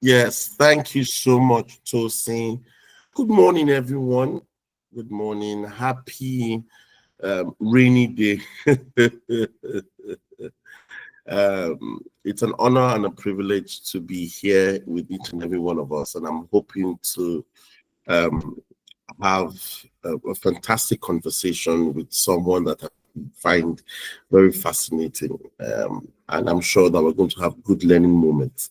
Yes, thank you so much, Tosin. Good morning, everyone. Good morning. Happy rainy day. It's an honor and a privilege to be here with each and every one of us, and I'm hoping to um, have a fantastic conversation with someone that I find very fascinating, and I'm sure that we're going to have good learning moments.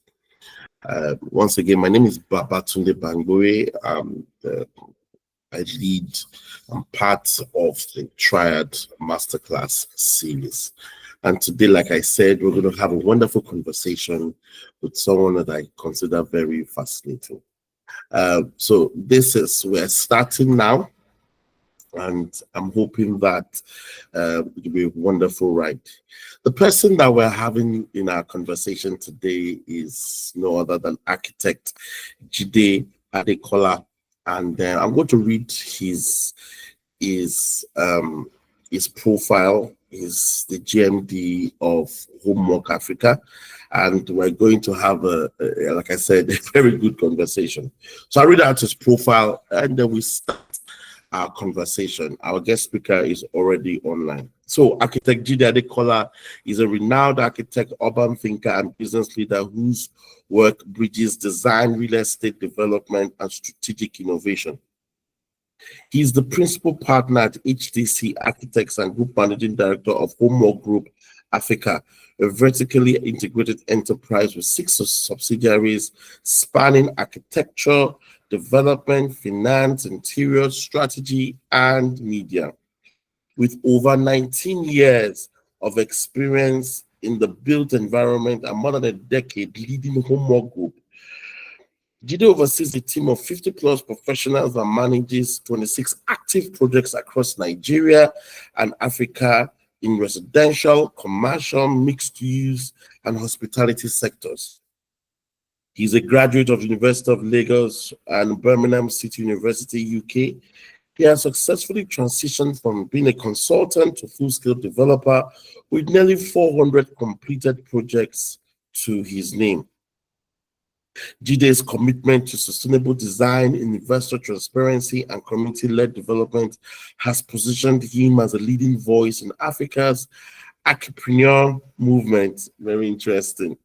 Once again, my name is Babatunde Bangboe. I lead, I'm part of the Triad Masterclass series. And today, like I said, we're going to have a wonderful conversation with someone that I consider very fascinating. We're starting now, and I'm hoping that it will be a wonderful ride. The person that we're having in our conversation today is no other than architect Jide Adekola, and I'm going to read his his profile. Is the GMD of Homework Africa, and we're going to have like I said, a very good conversation. So I read out his profile, and then we start our conversation. Our guest speaker is already online. So, architect Jide Adekola is a renowned architect, urban thinker, and business leader whose work bridges design, real estate development, and strategic innovation. He is the principal partner at HDC Architects and Group Managing Director of Homework Group Africa, a vertically integrated enterprise with 6 subsidiaries spanning architecture, development, finance, interior strategy, and media. With over 19 years of experience in the built environment and more than a decade leading Homework Group, Jide oversees a team of 50 plus professionals and manages 26 active projects across Nigeria and Africa in residential, commercial, mixed use, and hospitality sectors. He's a graduate of the University of Lagos and Birmingham City University, UK. He has successfully transitioned from being a consultant to full-scale developer with nearly 400 completed projects to his name. Jide's commitment to sustainable design, investor transparency, and community-led development has positioned him as a leading voice in Africa's entrepreneur movement. Very interesting.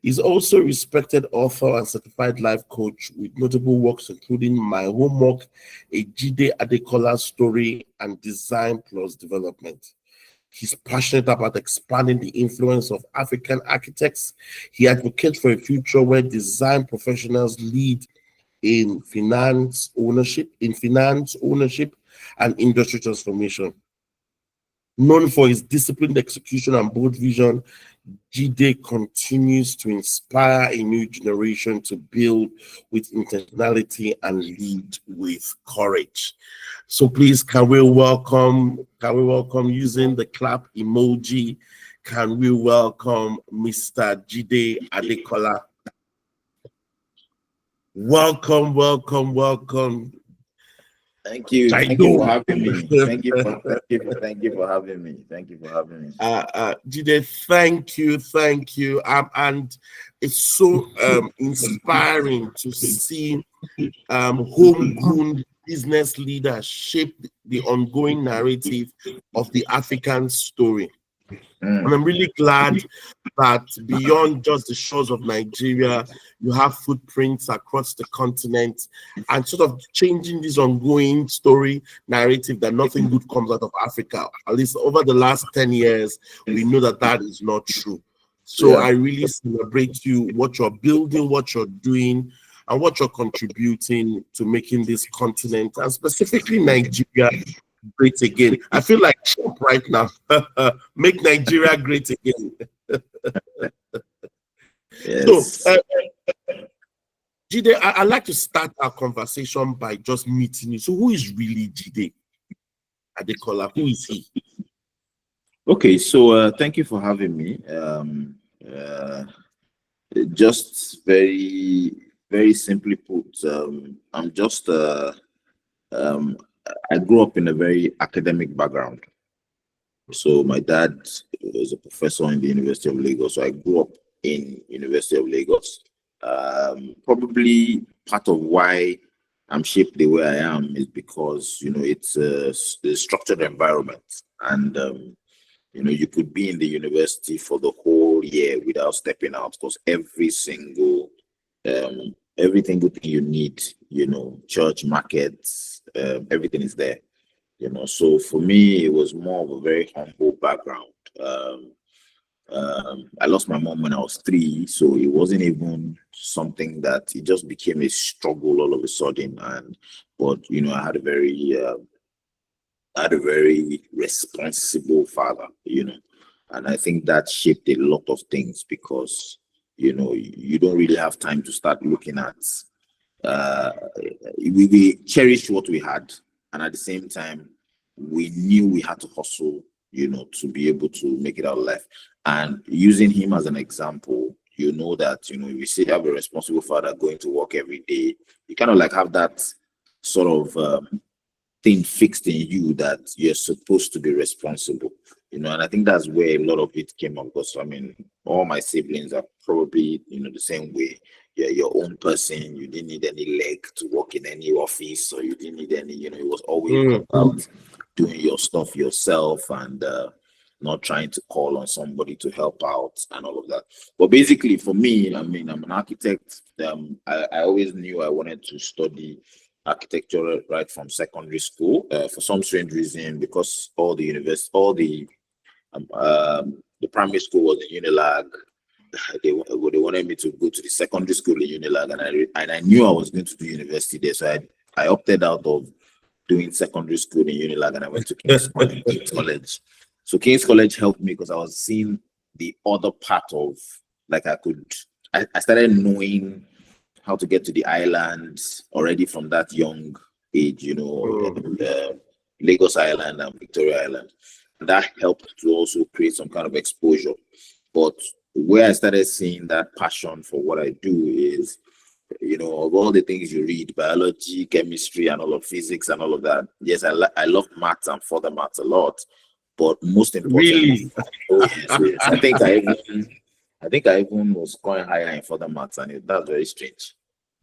He's also a respected author and certified life coach with notable works including My Homework, a Jide Adekola story, and Design Plus Development. He's passionate about expanding the influence of African architects. He advocates for a future where design professionals lead in finance ownership, and industry transformation. Known for his disciplined execution and bold vision, Jide continues to inspire a new generation to build with intentionality and lead with courage. So please, can we welcome using the clap emoji? Can we welcome Mr. Jide Adekola? Welcome. Thank you. Thank you for having me. Thank you for having me. Thank you for having me. Jide, thank you. And it's so inspiring to see homegrown business leaders shape the ongoing narrative of the African story. And I'm really glad that beyond just the shores of Nigeria, you have footprints across the continent and sort of changing this ongoing story narrative that nothing good comes out of Africa. At least over the last 10 years, we know that that is not true. So I really celebrate you, what you're building, what you're doing, and what you're contributing to making this continent, and specifically Nigeria, great again. I feel like Trump right now. Make Nigeria great again. Yes. So, Jide, I'd like to start our conversation by just meeting you. So, who is really Jide Adekola? Who is he? Okay, so thank you for having me. Just very, very simply put, I'm just I grew up in a very academic background. So my dad was a professor in the University of Lagos. So I grew up in University of Lagos. Probably part of why I'm shaped the way I am is because, it's a structured environment. And, you could be in the university for the whole year without stepping out, because every single thing you need, church, markets, everything is there. So for me, it was more of a very humble background. I lost my mom when I was 3, so it wasn't even something that it just became a struggle all of a sudden. But I had a very responsible father, and I think that shaped a lot of things, because you don't really have time to start looking at. We cherished what we had, and at the same time, we knew we had to hustle, to be able to make it out of life. And using him as an example, that if you say you have a responsible father going to work every day, you kind of like have that sort of thing fixed in you that you're supposed to be responsible, and I think that's where a lot of it came up. Because all my siblings are probably the same way. You're your own person. You didn't need any leg to work in any office, or you didn't need any. It was always about doing your stuff yourself, and not trying to call on somebody to help out and all of that. But basically, for me, I'm an architect. I always knew I wanted to study architecture right from secondary school. For some strange reason, because the primary school was in Unilag. They wanted me to go to the secondary school in Unilag, and I knew I was going to do university there. So I opted out of doing secondary school in Unilag, and I went to King's College. So King's College helped me because I was seeing the other part of, like, I started knowing how to get to the island already from that young age, Lagos Island and Victoria Island. And that helped to also create some kind of exposure. But where I started seeing that passion for what I do is, of all the things you read, biology, chemistry, and all of physics and all of that. Yes, I love maths and further maths a lot. But most importantly, yes. I think I even was going higher in further maths, and that's very strange.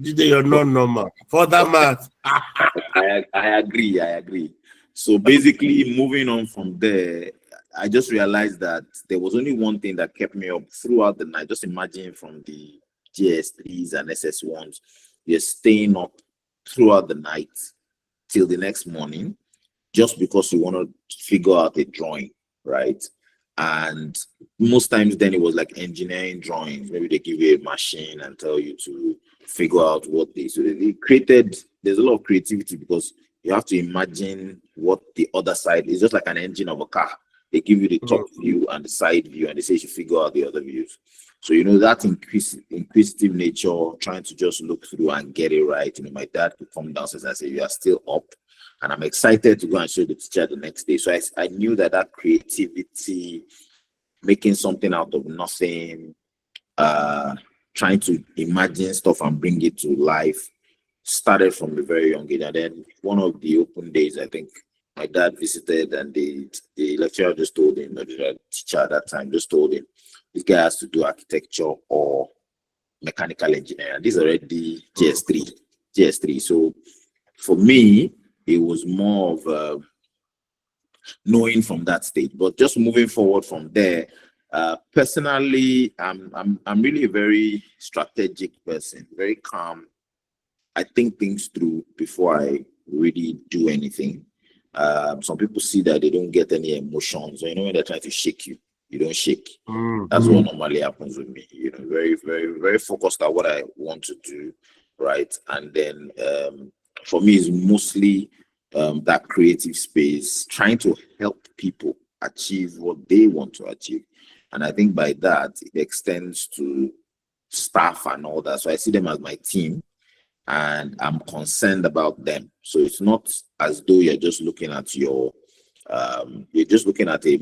Jide, you're not normal. Further maths. I agree. So basically, moving on from there, I just realized that there was only one thing that kept me up throughout the night. Just imagine from the GS3s and SS1s, you're staying up throughout the night till the next morning, just because you want to figure out a drawing, right? And most times then it was like engineering drawings. Maybe they give you a machine and tell you to figure out what so they created. There's a lot of creativity because you have to imagine what the other side is, just like an engine of a car. They give you the top view and the side view, and they say you should figure out the other views. So, that inquisitive nature, trying to just look through and get it right. My dad could come downstairs and say, "You are still up." And I'm excited to go and show the teacher the next day. So I knew that creativity, making something out of nothing, trying to imagine stuff and bring it to life, started from a very young age. And then one of the open days, I think my dad visited, and the lecturer just told him, the teacher at that time just told him, this guy has to do architecture or mechanical engineering. This is already GS3. So for me, it was more of knowing from that stage. But just moving forward from there, personally, I'm really a very strategic person, very calm. I think things through before I really do anything. Some people see that they don't get any emotions. When they're trying to shake you, you don't shake. That's what normally happens with me. Very, very, very focused on what I want to do, right? And then for me, it's mostly that creative space, trying to help people achieve what they want to achieve. And I think by that, it extends to staff and all that. So I see them as my team, and I'm concerned about them. So it's not as though you're just looking at you're just looking at a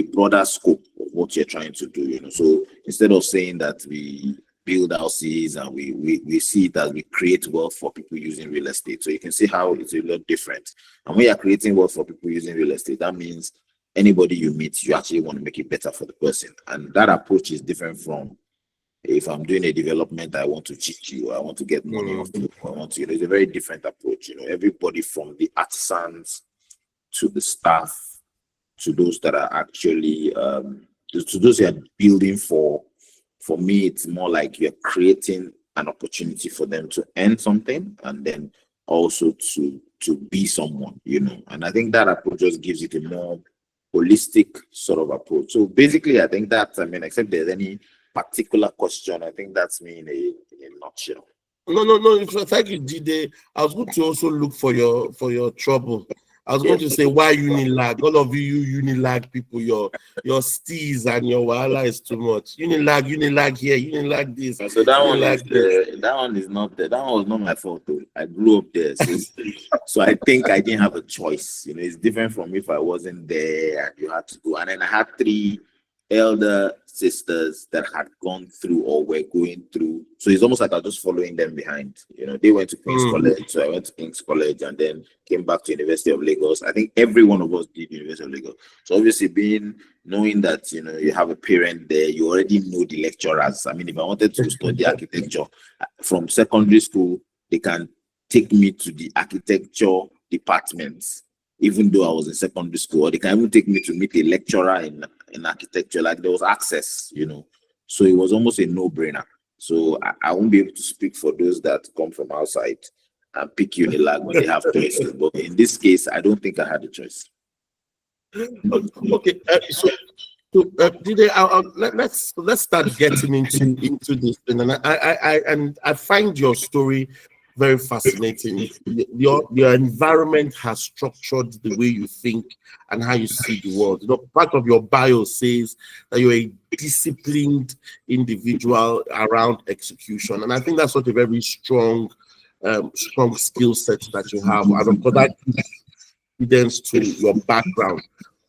broader scope of what you're trying to do. So instead of saying that we build houses and we see it as we create wealth for people using real estate. So you can see how it's a lot different. And when you're creating wealth for people using real estate, that means anybody you meet, you actually want to make it better for the person. And that approach is different from If I'm doing a development, I want to cheat you, I want to get money off you, I want to, it's a very different approach. Everybody from the artisans to the staff to those that are actually to those you are building for. For me, it's more like you're creating an opportunity for them to earn something and then also to be someone, And I think that approach just gives it a more holistic sort of approach. So basically, I think that, except there's any particular question, I think that's me in a nutshell. No. Thank you, Jide. I was going to also look for your trouble. I was going to say, why Unilag? All of you Unilag people, your steez and your wahala is too much. Unilag here, Unilag this. So that one is not there. That one was not my fault though. I grew up there. So I think I didn't have a choice. It's different from if I wasn't there and you had to go. And then I had 3 elder sisters that had gone through or were going through. So it's almost like I was just following them behind. They went to King's College, so I went to King's College and then came back to University of Lagos. I think every one of us did University of Lagos. So obviously knowing that, you have a parent there, you already know the lecturers. If I wanted to study architecture from secondary school, they can take me to the architecture departments, even though I was in secondary school, or they can even take me to meet a lecturer in architecture. Like there was access, so it was almost a no-brainer. So I won't be able to speak for those that come from outside and pick Unilag when they have choices. But in this case, I don't think I had a choice. Okay, so let's start getting into this, and I find your story very fascinating. Your environment has structured the way you think and how you see the world. Part of your bio says that you're a disciplined individual around execution, and I think that's such a very strong skill set that you have, and for that evidence to your background.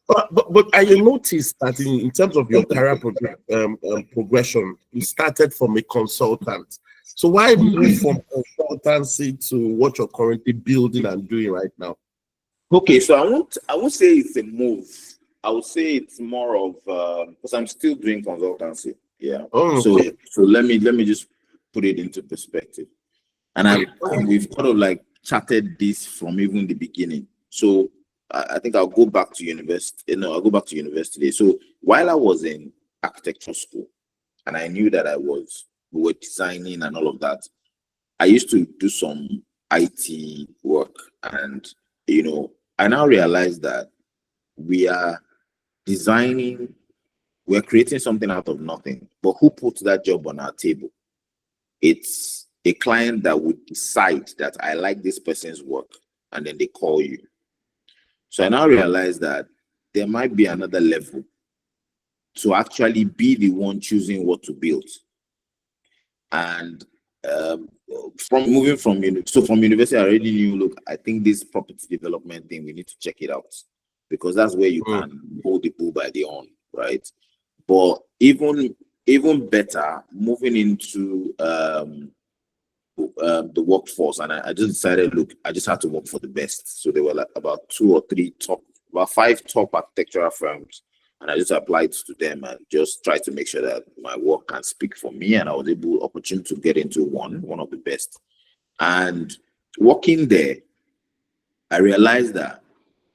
But I noticed that in terms of your career progression, you started from a consultant. So why move from consultancy to what you're currently building and doing right now? Okay, so I won't say it's a move. I would say it's more of because I'm still doing consultancy. Yeah. So let me just put it into perspective. And we've kind of like chatted this from even the beginning. So I think I'll go back to university. I'll go back to university. So while I was in architecture school, and I knew that we were designing and all of that, I used to do some IT work, and I now realize that we are designing, we're creating something out of nothing. But who puts that job on our table? It's a client that would decide that I like this person's work, and then they call you. So I now realize that there might be another level to actually be the one choosing what to build. And from university, I already knew, look, I think this property development thing, we need to check it out, because that's where you can hold the bull by the horn, right? But even better, moving into the workforce, and I just decided, look, I just had to work for the best. So there were like about 5 top architectural firms, and I just applied to them and just tried to make sure that my work can speak for me, and I was opportunity to get into one of the best. And working there, I realized that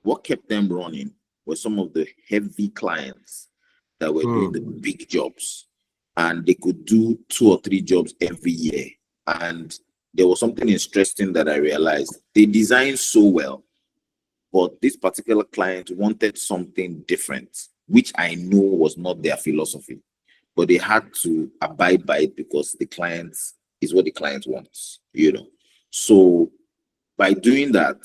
what kept them running were some of the heavy clients that were doing the big jobs, and they could do 2 or 3 jobs every year. And there was something interesting that I realized. They designed so well, but this particular client wanted something different, which I know was not their philosophy, but they had to abide by it because the client is what the client wants, So by doing that,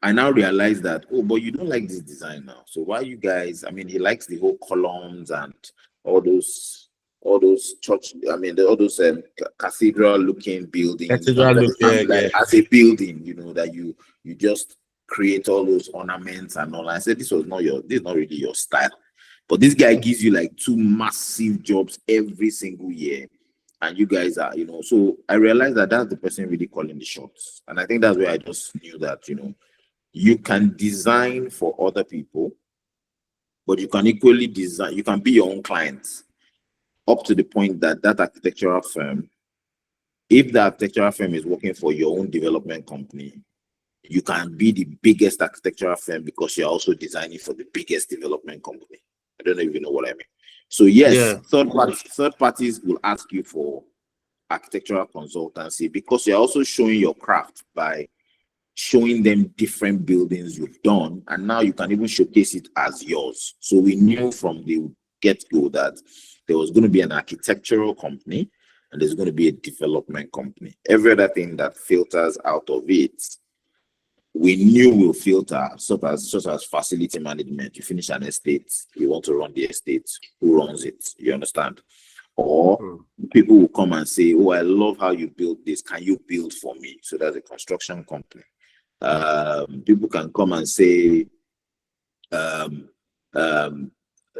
I now realize that, but you don't like this design now. So why you guys, he likes the whole columns and all those church, all those cathedral looking buildings. As a building, that you just create all those ornaments and all. I said, this is not really your style. But this guy gives you like 2 massive jobs every single year, and you guys are, so I realized that that's the person really calling the shots. And I think that's where I just knew that, you can design for other people, but you can equally design, you can be your own client. up to the point that that architectural firm, if the architectural firm is working for your own development company, you can be the biggest architectural firm because you're also designing for the biggest development company. I don't know if you know what I mean. So yes, third parties will ask you for architectural consultancy because you're also showing your craft by showing them different buildings you've done, and now you can even showcase it as yours. So we knew from the get-go that there was going to be an architectural company and there's going to be a development company. Every other thing that filters out of it, we knew will filter, such as facility management. You finish an estate, you want to run the estate, who runs it? You understand? Or people will come and say, oh, I love how you built this. Can you build for me? So that's a construction company. People can come and say,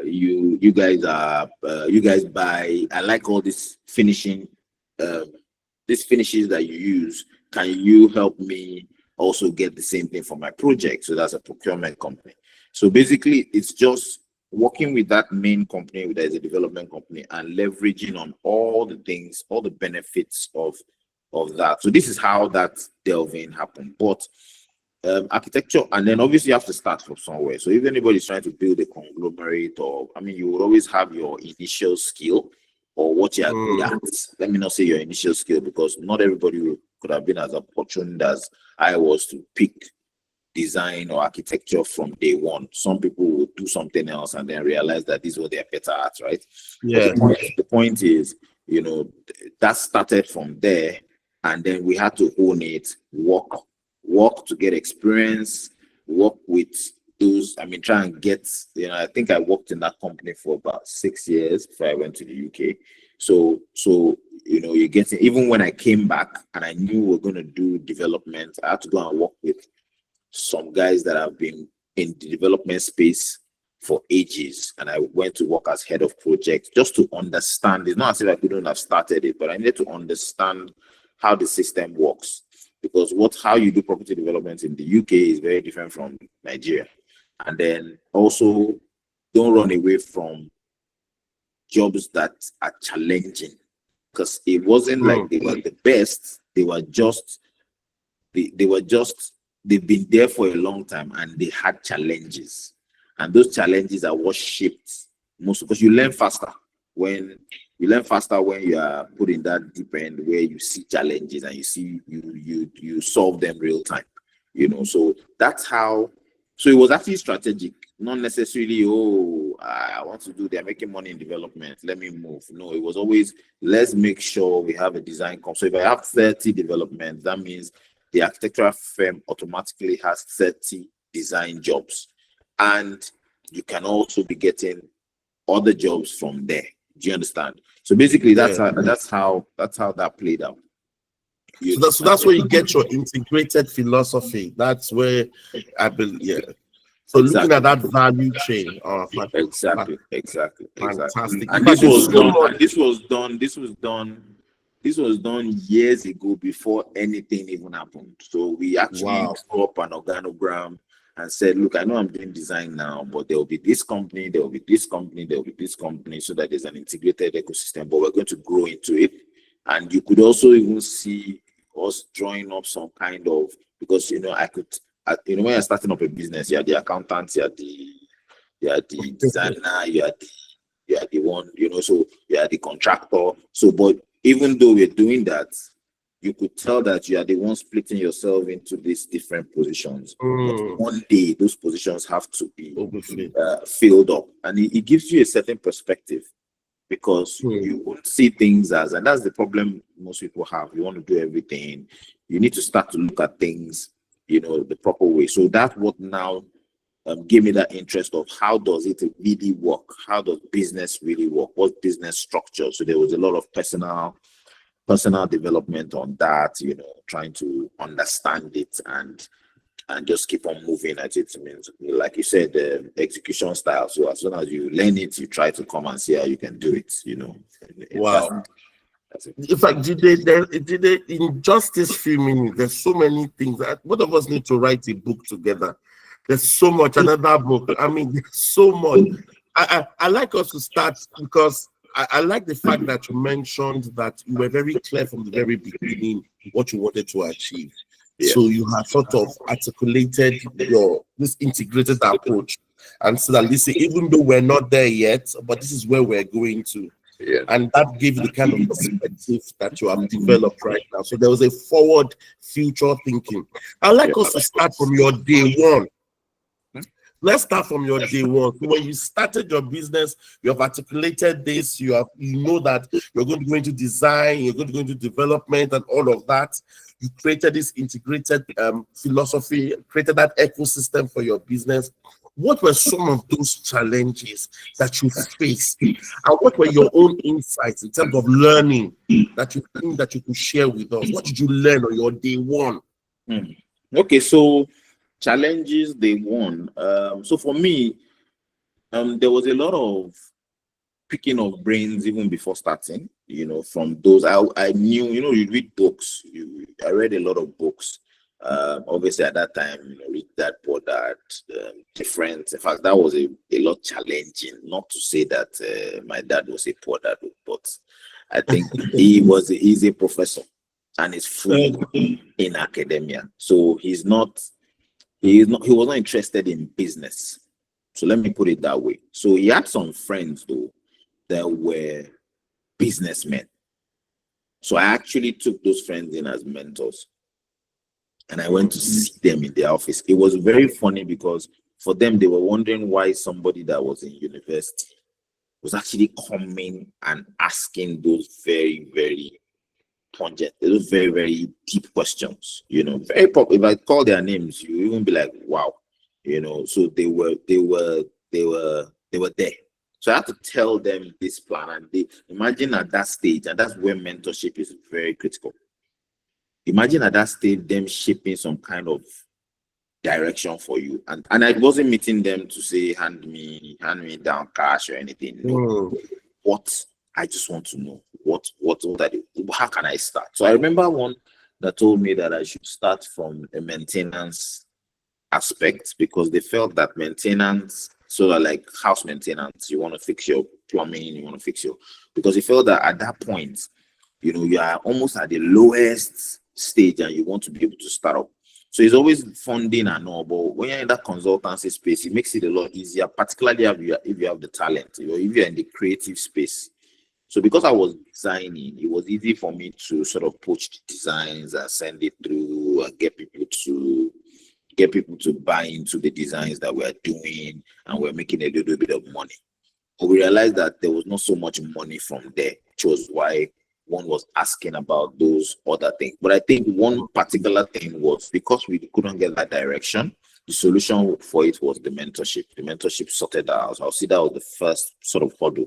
you guys buy, I like all this finishing, these finishes that you use. Can you help me also get the same thing for my project? So that's a procurement company. So basically, it's just working with that main company that is a development company and leveraging on all the things, all the benefits of that. So this is how that delving happened. But architecture, and then obviously you have to start from somewhere. So if anybody's trying to build a conglomerate, or I mean, you will always have your initial skill or what you are good at. Let me not say your initial skill, because not everybody could have been as opportune as I was to pick design or architecture from day one. Some people will do something else and then realize that this is what they're better at, right? Yeah. The point is, you know, that started from there, and then we had to own it, work to get experience, work with those. I mean, try and get, you know, I think I worked in that company for about 6 years before I went to the UK. So you know, you're getting, even when I came back and I knew we we're going to do development, I had to go and work with some guys that have been in the development space for ages, and I went to work as head of project just to understand. It's not as if I couldn't have started it, but I needed to understand how the system works, because how you do property development in the UK is very different from Nigeria. And then also, don't run away from jobs that are challenging, because it wasn't like they were the best. They've been there for a long time and they had challenges. And those challenges are what shaped most, because you learn faster when you are put in that deep end where you see challenges and you see you solve them real time. You know, so that's how. So it was actually strategic, not necessarily, oh, I want to do, they're making money in development, let me move. No, it was always, let's make sure we have a design So if I have 30 developments, that means the architectural firm automatically has 30 design jobs. And you can also be getting other jobs from there. Do you understand? So basically, that's how that played out. So that's where you get your integrated philosophy. That's where I believe. Yeah. So looking at that value chain. Exactly. Fantastic. And this was done years ago before anything even happened. So we actually drew up an organogram and said, look, I know I'm doing design now, but there will be this company, there will be this company, there will be this company, so that there's an integrated ecosystem, but we're going to grow into it. And you could also even see us drawing up some kind of, because, you know, when you're starting up a business, you are the accountant, you are the designer, you are the one, you know, so you are the contractor. So, but even though we're doing that, you could tell that you are the one splitting yourself into these different positions. But one day, those positions have to be filled up. And it gives you a certain perspective, because you won't see things as, and that's the problem most people have. You want to do everything. You need to start to look at things, you know, the proper way. So that's what now gave me that interest of how does it really work? How does business really work? What business structure? So there was a lot of personal development on that, you know, trying to understand it and just keep on moving at it. I mean, like you said, execution style. So as soon as you learn it, you try to come and see how you can do it, you know. Wow. In fact, Jide, in just this few minutes, there's so many things that both of us need to write a book together. There's so much, another book. I mean, there's so much. I like us to start, because I like the fact that you mentioned that you were very clear from the very beginning what you wanted to achieve. Yeah. So you have sort of articulated this integrated approach and so that, listen, even though we're not there yet, but this is where we're going to. Yeah. And that gave you the kind of perspective that you have developed right now. So there was a forward future thinking. I'd like us to start from your day one. Let's start from your day one. So when you started your business, you have articulated this, you know that you're going to go into design, you're going to go into development and all of that. You created this integrated philosophy, created that ecosystem for your business. What were some of those challenges that you faced? And what were your own insights in terms of learning that you think that you could share with us? What did you learn on your day one? Okay, so challenges day one. So for me, there was a lot of picking of brains even before starting. From those I knew. You read books. I read a lot of books. Obviously at that time, read that, poor that, different. In fact, that was a lot challenging. Not to say that my dad was a poor dad, but I think he's a professor and is full in academia. So he was not interested in business. So let me put it that way. So he had some friends though that were businessmen. So I actually took those friends in as mentors. And I went to see them in their office. It was very funny because for them, they were wondering why somebody that was in university was actually coming and asking those very, very pungent, those very, very deep questions. Very pop. If I call their names, you even be like, wow. So they were there. So I had to tell them this plan, and they imagine at that stage, and that's where mentorship is very critical. Imagine at that stage them shaping some kind of direction for you, and I wasn't meeting them to say hand me down cash or anything. No. What I just want to know what are they, how can I start? So I remember one that told me that I should start from a maintenance aspect because they felt that maintenance, sort of like house maintenance, you want to fix your plumbing, you want to fix because he felt that at that point, you are almost at the lowest stage and you want to be able to start up. So it's always funding and all, but when you're in that consultancy space, it makes it a lot easier, particularly if you have the talent, if you're in the creative space. So because I was designing, it was easy for me to sort of poach the designs and send it through and get people to buy into the designs that we're doing, and we're making a little bit of money. But we realized that there was not so much money from there, which was why one was asking about those other things. But I think one particular thing was because we couldn't get that direction, the solution for it was the mentorship. The mentorship sorted that out. So I'll see that was the first sort of hurdle.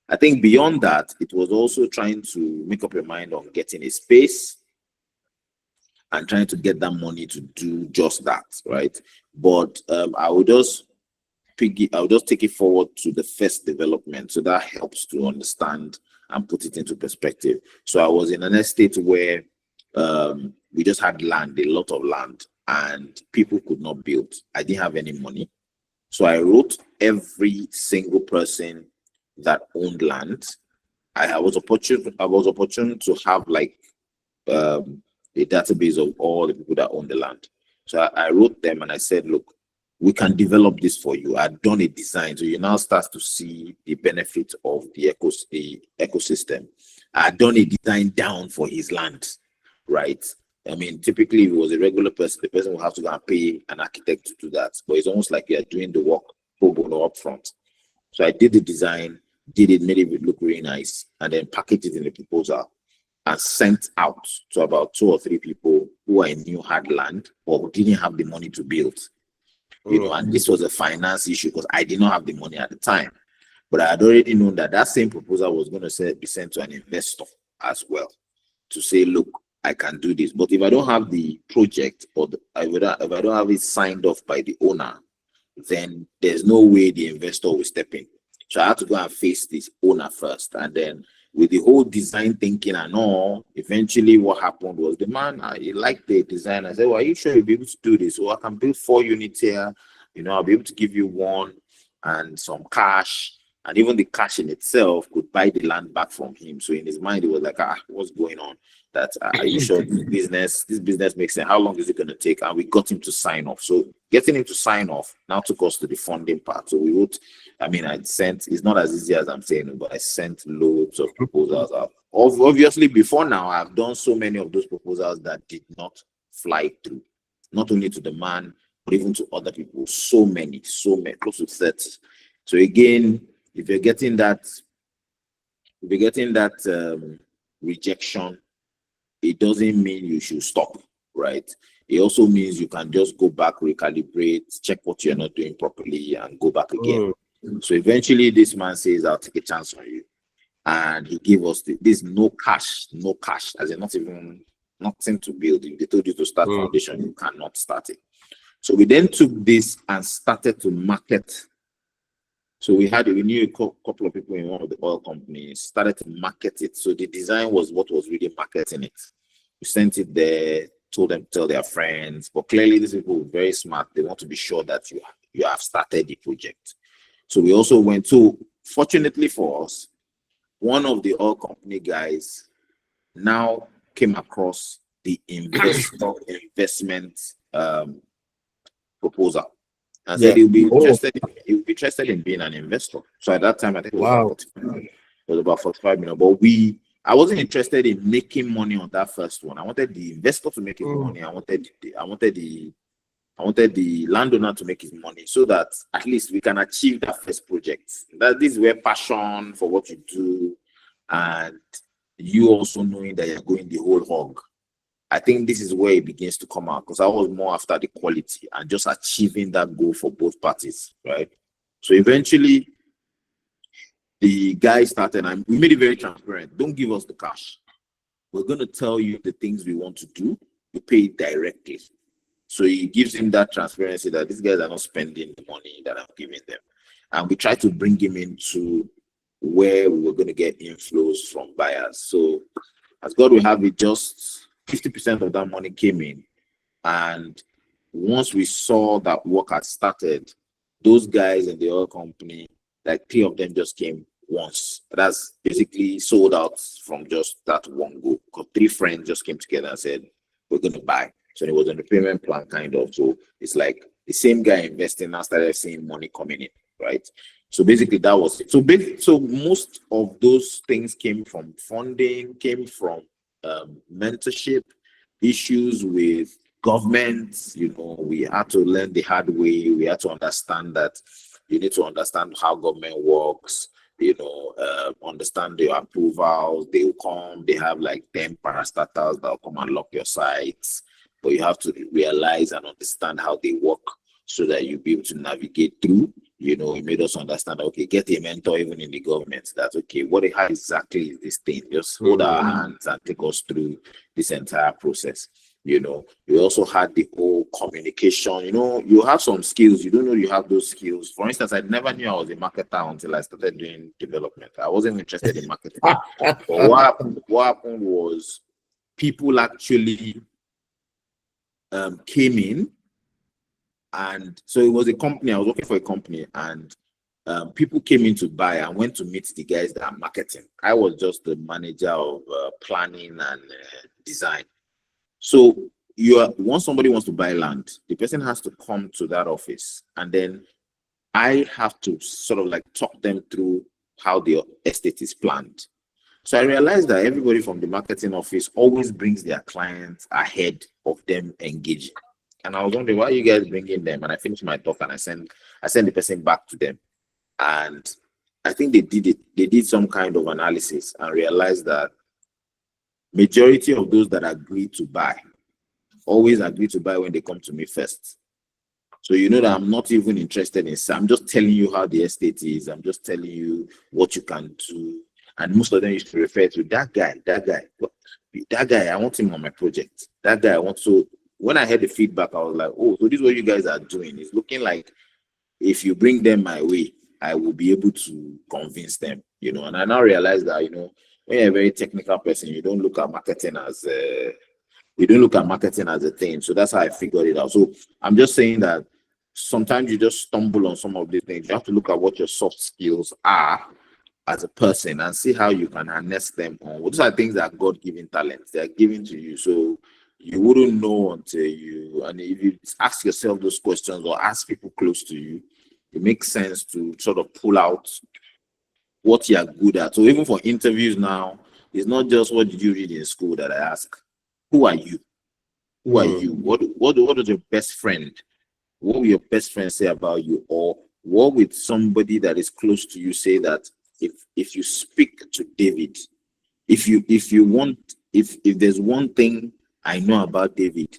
I think beyond that, it was also trying to make up your mind on getting a space and trying to get that money to do just that, right? But I would just take it forward to the first development, so that helps to understand and put it into perspective. So I was in an estate where we just had land, a lot of land, and people could not build. I didn't have any money, so I wrote every single person that owned land. I was opportune to have like a database of all the people that own the land. So I wrote them and I said, look, we can develop this for you. I've done a design. So you now start to see the benefit of the ecosystem. I've done a design down for his land, right? I mean, typically if it was a regular person, the person will have to go and pay an architect to do that. But it's almost like you're doing the work pro bono up front. So I did the design, made it look really nice, and then packaged it in the proposal and sent out to about 2 or 3 people who I knew had land or who didn't have the money to build. And this was a finance issue because I did not have the money at the time. But I had already known that same proposal was going to be sent to an investor as well to say, look, I can do this. But if I don't have the project or if I don't have it signed off by the owner, then there's no way the investor will step in. So I had to go and face this owner first. And then with the whole design thinking and all, eventually what happened was the man, he liked the design. I said, well, are you sure you'll be able to do this? So I can build 4 units here. I'll be able to give you 1 and some cash. And even the cash in itself could buy the land back from him. So in his mind, he was like, what's going on? That are you sure this business makes sense? How long is it going to take? And we got him to sign off. So getting him to sign off now took us to the funding part. So we wrote, I sent, it's not as easy as I'm saying, but I sent loads of proposals out. Obviously, before now, I've done so many of those proposals that did not fly through, not only to the man, but even to other people. So many, close to 30. So again, if you're getting that rejection, it doesn't mean you should stop, right? It also means you can just go back, recalibrate, check what you're not doing properly, and go back again. So eventually, this man says, "I'll take a chance on you," and he gave us this no cash, as in nothing to build. If they told you to start foundation, you cannot start it. So we then took this and started to market. So we knew a couple of people in one of the oil companies, started to market it. So the design was what was really marketing it. We sent it there, told them to tell their friends, but clearly these people were very smart. They want to be sure that you have started the project. So we also went to, fortunately for us, one of the oil company guys now came across the investment proposal. And said he'll be interested in being an investor. So at that time, I think it was about 45 million. But I wasn't interested in making money on that first one. I wanted the investor to make his money. I wanted the landowner to make his money, so that at least we can achieve that first project. That this is where passion for what you do, and you also knowing that you're going the whole hog. I think this is where it begins to come out, because I was more after the quality and just achieving that goal for both parties, right? So eventually, the guy started, and we made it very transparent. Don't give us the cash. We're going to tell you the things we want to do. You pay it directly. So he gives him that transparency that these guys are not spending the money that I'm giving them. And we try to bring him into where we were going to get inflows from buyers. So as God will have it, just 50% of that money came in, and once we saw that work had started, those guys in the oil company, like 3 of them just came once. That's basically sold out from just that one go, because 3 friends just came together and said, we're going to buy. So it was on the payment plan kind of. So it's like the same guy investing now started seeing money coming in, right? So basically that was it. So most of those things came from funding, came from mentorship, issues with government. We had to learn the hard way. We had to understand that you need to understand how government works, understand their approvals. They will come, they have like 10 parastatals that will come and lock your sites, but you have to realize and understand how they work so that you'll be able to navigate through. It made us understand, okay, get a mentor even in the government. That's okay. How exactly is this thing? Just hold our hands and take us through this entire process. We also had the whole communication. You have some skills. You don't know you have those skills. For instance, I never knew I was a marketer until I started doing development. I wasn't interested in marketing. But what happened was people actually came in. And so it was a company, I was working for a company, and people came in to buy and went to meet the guys that are marketing. I was just the manager of planning and design. So once somebody wants to buy land, the person has to come to that office, and then I have to sort of like talk them through how the estate is planned. So I realized that everybody from the marketing office always brings their clients ahead of them engaging. And I was wondering, why are you guys bringing them? And I finished my talk and I sent the person back to them. And I think they did it. They did some kind of analysis and realized that majority of those that agree to buy always agree to buy when they come to me first. So that I'm not even interested in. I'm just telling you how the estate is. I'm just telling you what you can do. And most of them used to refer to that guy. I want him on my project. That guy I want to. When I heard the feedback, I was like, oh, so this is what you guys are doing. It's looking like if you bring them my way, I will be able to convince them, And I now realize that, when you're a very technical person, you don't look at marketing as a thing. So that's how I figured it out. So I'm just saying that sometimes you just stumble on some of these things. You have to look at what your soft skills are as a person and see how you can harness them on. Those are things that are God-given talents. They are given to you. So you wouldn't know until you, and if you ask yourself those questions or ask people close to you, it makes sense to sort of pull out what you are good at. So even for interviews now, it's not just what did you read in school that I ask. Who are you? Who are you? What is your best friend? What will your best friend say about you? Or what would somebody that is close to you say that if you speak to David, if there's one thing I know about David,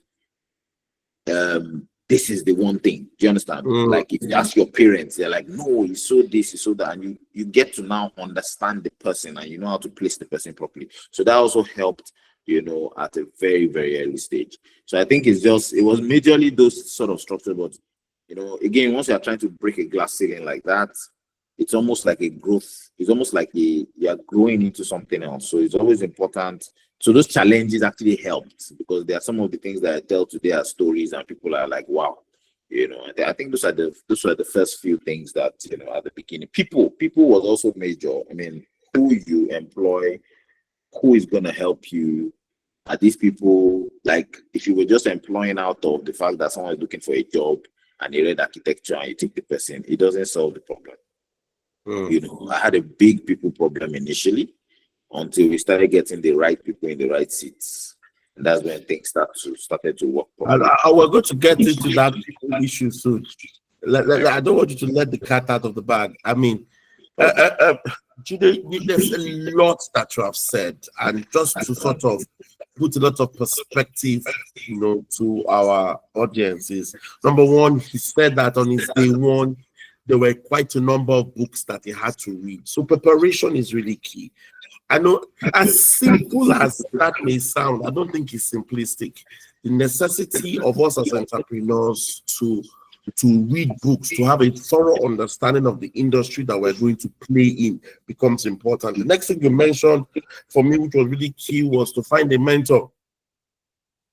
this is the one thing. Do you understand? Like if you ask your parents, they're like, no, he's so this, he's so that, and you get to now understand the person and you know how to place the person properly. So that also helped, at a very, very early stage. So I think it was majorly those sort of structures, but again, once you're trying to break a glass ceiling like that, it's almost like a growth. It's almost like you're growing into something else. So it's always important. So those challenges actually helped because there are some of the things that I tell today are stories and people are like, wow, and I think those are the first few things that, at the beginning, people was also major. I mean, who you employ, who is going to help you. Are these people, like, if you were just employing out of the fact that someone is looking for a job and they read architecture and you take the person, it doesn't solve the problem. I had a big people problem initially until we started getting the right people in the right seats. And that's when things started to work properly. We're going to get into that issue soon. I don't want you to let the cat out of the bag. I mean, Jide, there's a lot that you have said, and just to sort of put a lot of perspective, to our audiences. Number one, he said that on his day one, there were quite a number of books that he had to read. So preparation is really key. I know, as simple as that may sound, I don't think it's simplistic. The necessity of us as entrepreneurs to read books, to have a thorough understanding of the industry that we're going to play in becomes important. The next thing you mentioned for me, which was really key, was to find a mentor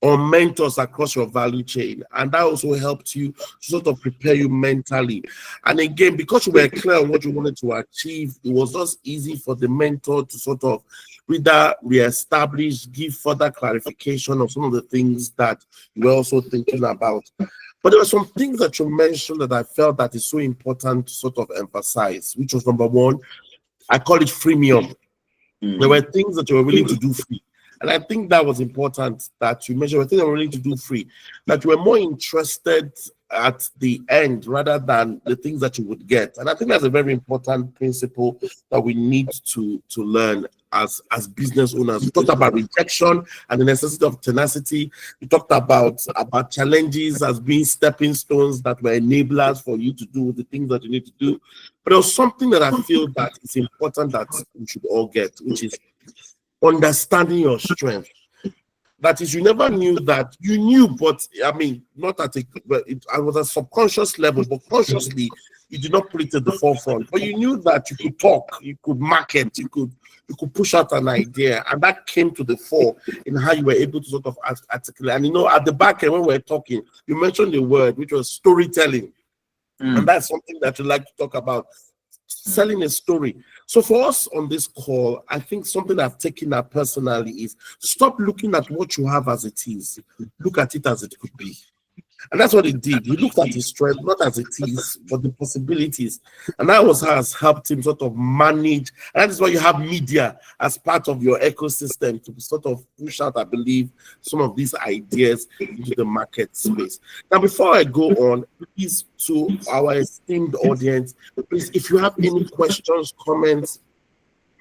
or mentors across your value chain. And that also helped you to sort of prepare you mentally. And again, because you were clear on what you wanted to achieve, it was just easy for the mentor to sort of reestablish, give further clarification of some of the things that you were also thinking about. But there were some things that you mentioned that I felt that is so important to sort of emphasize, which was number one, I call it freemium. There were things that you were willing to do free. And I think that was important that you mentioned, I think they were willing to do free, that you were more interested at the end rather than the things that you would get. And I think that's a very important principle that we need to learn as business owners. We talked about rejection and the necessity of tenacity. We talked about challenges as being stepping stones that were enablers for you to do the things that you need to do. But there was something that I feel that is important that we should all get, which is understanding your strength. That is, you never knew that you knew, but I mean, not at I was a subconscious level, but consciously you did not put it at the forefront. But you knew that you could talk, you could market, you could push out an idea, and that came to the fore in how you were able to sort of articulate. And at the back end when we were talking, you mentioned the word which was storytelling, and that's something that you like to talk about. Selling a story. So for us on this call, I think something I've taken up personally is stop looking at what you have as it is. Look at it as it could be. And that's what he did. He looked at his strength, not as it is, but the possibilities. And that has helped him sort of manage. And that is why you have media as part of your ecosystem to sort of push out, I believe, some of these ideas into the market space. Now, before I go on, please, to our esteemed audience, please, if you have any questions, comments,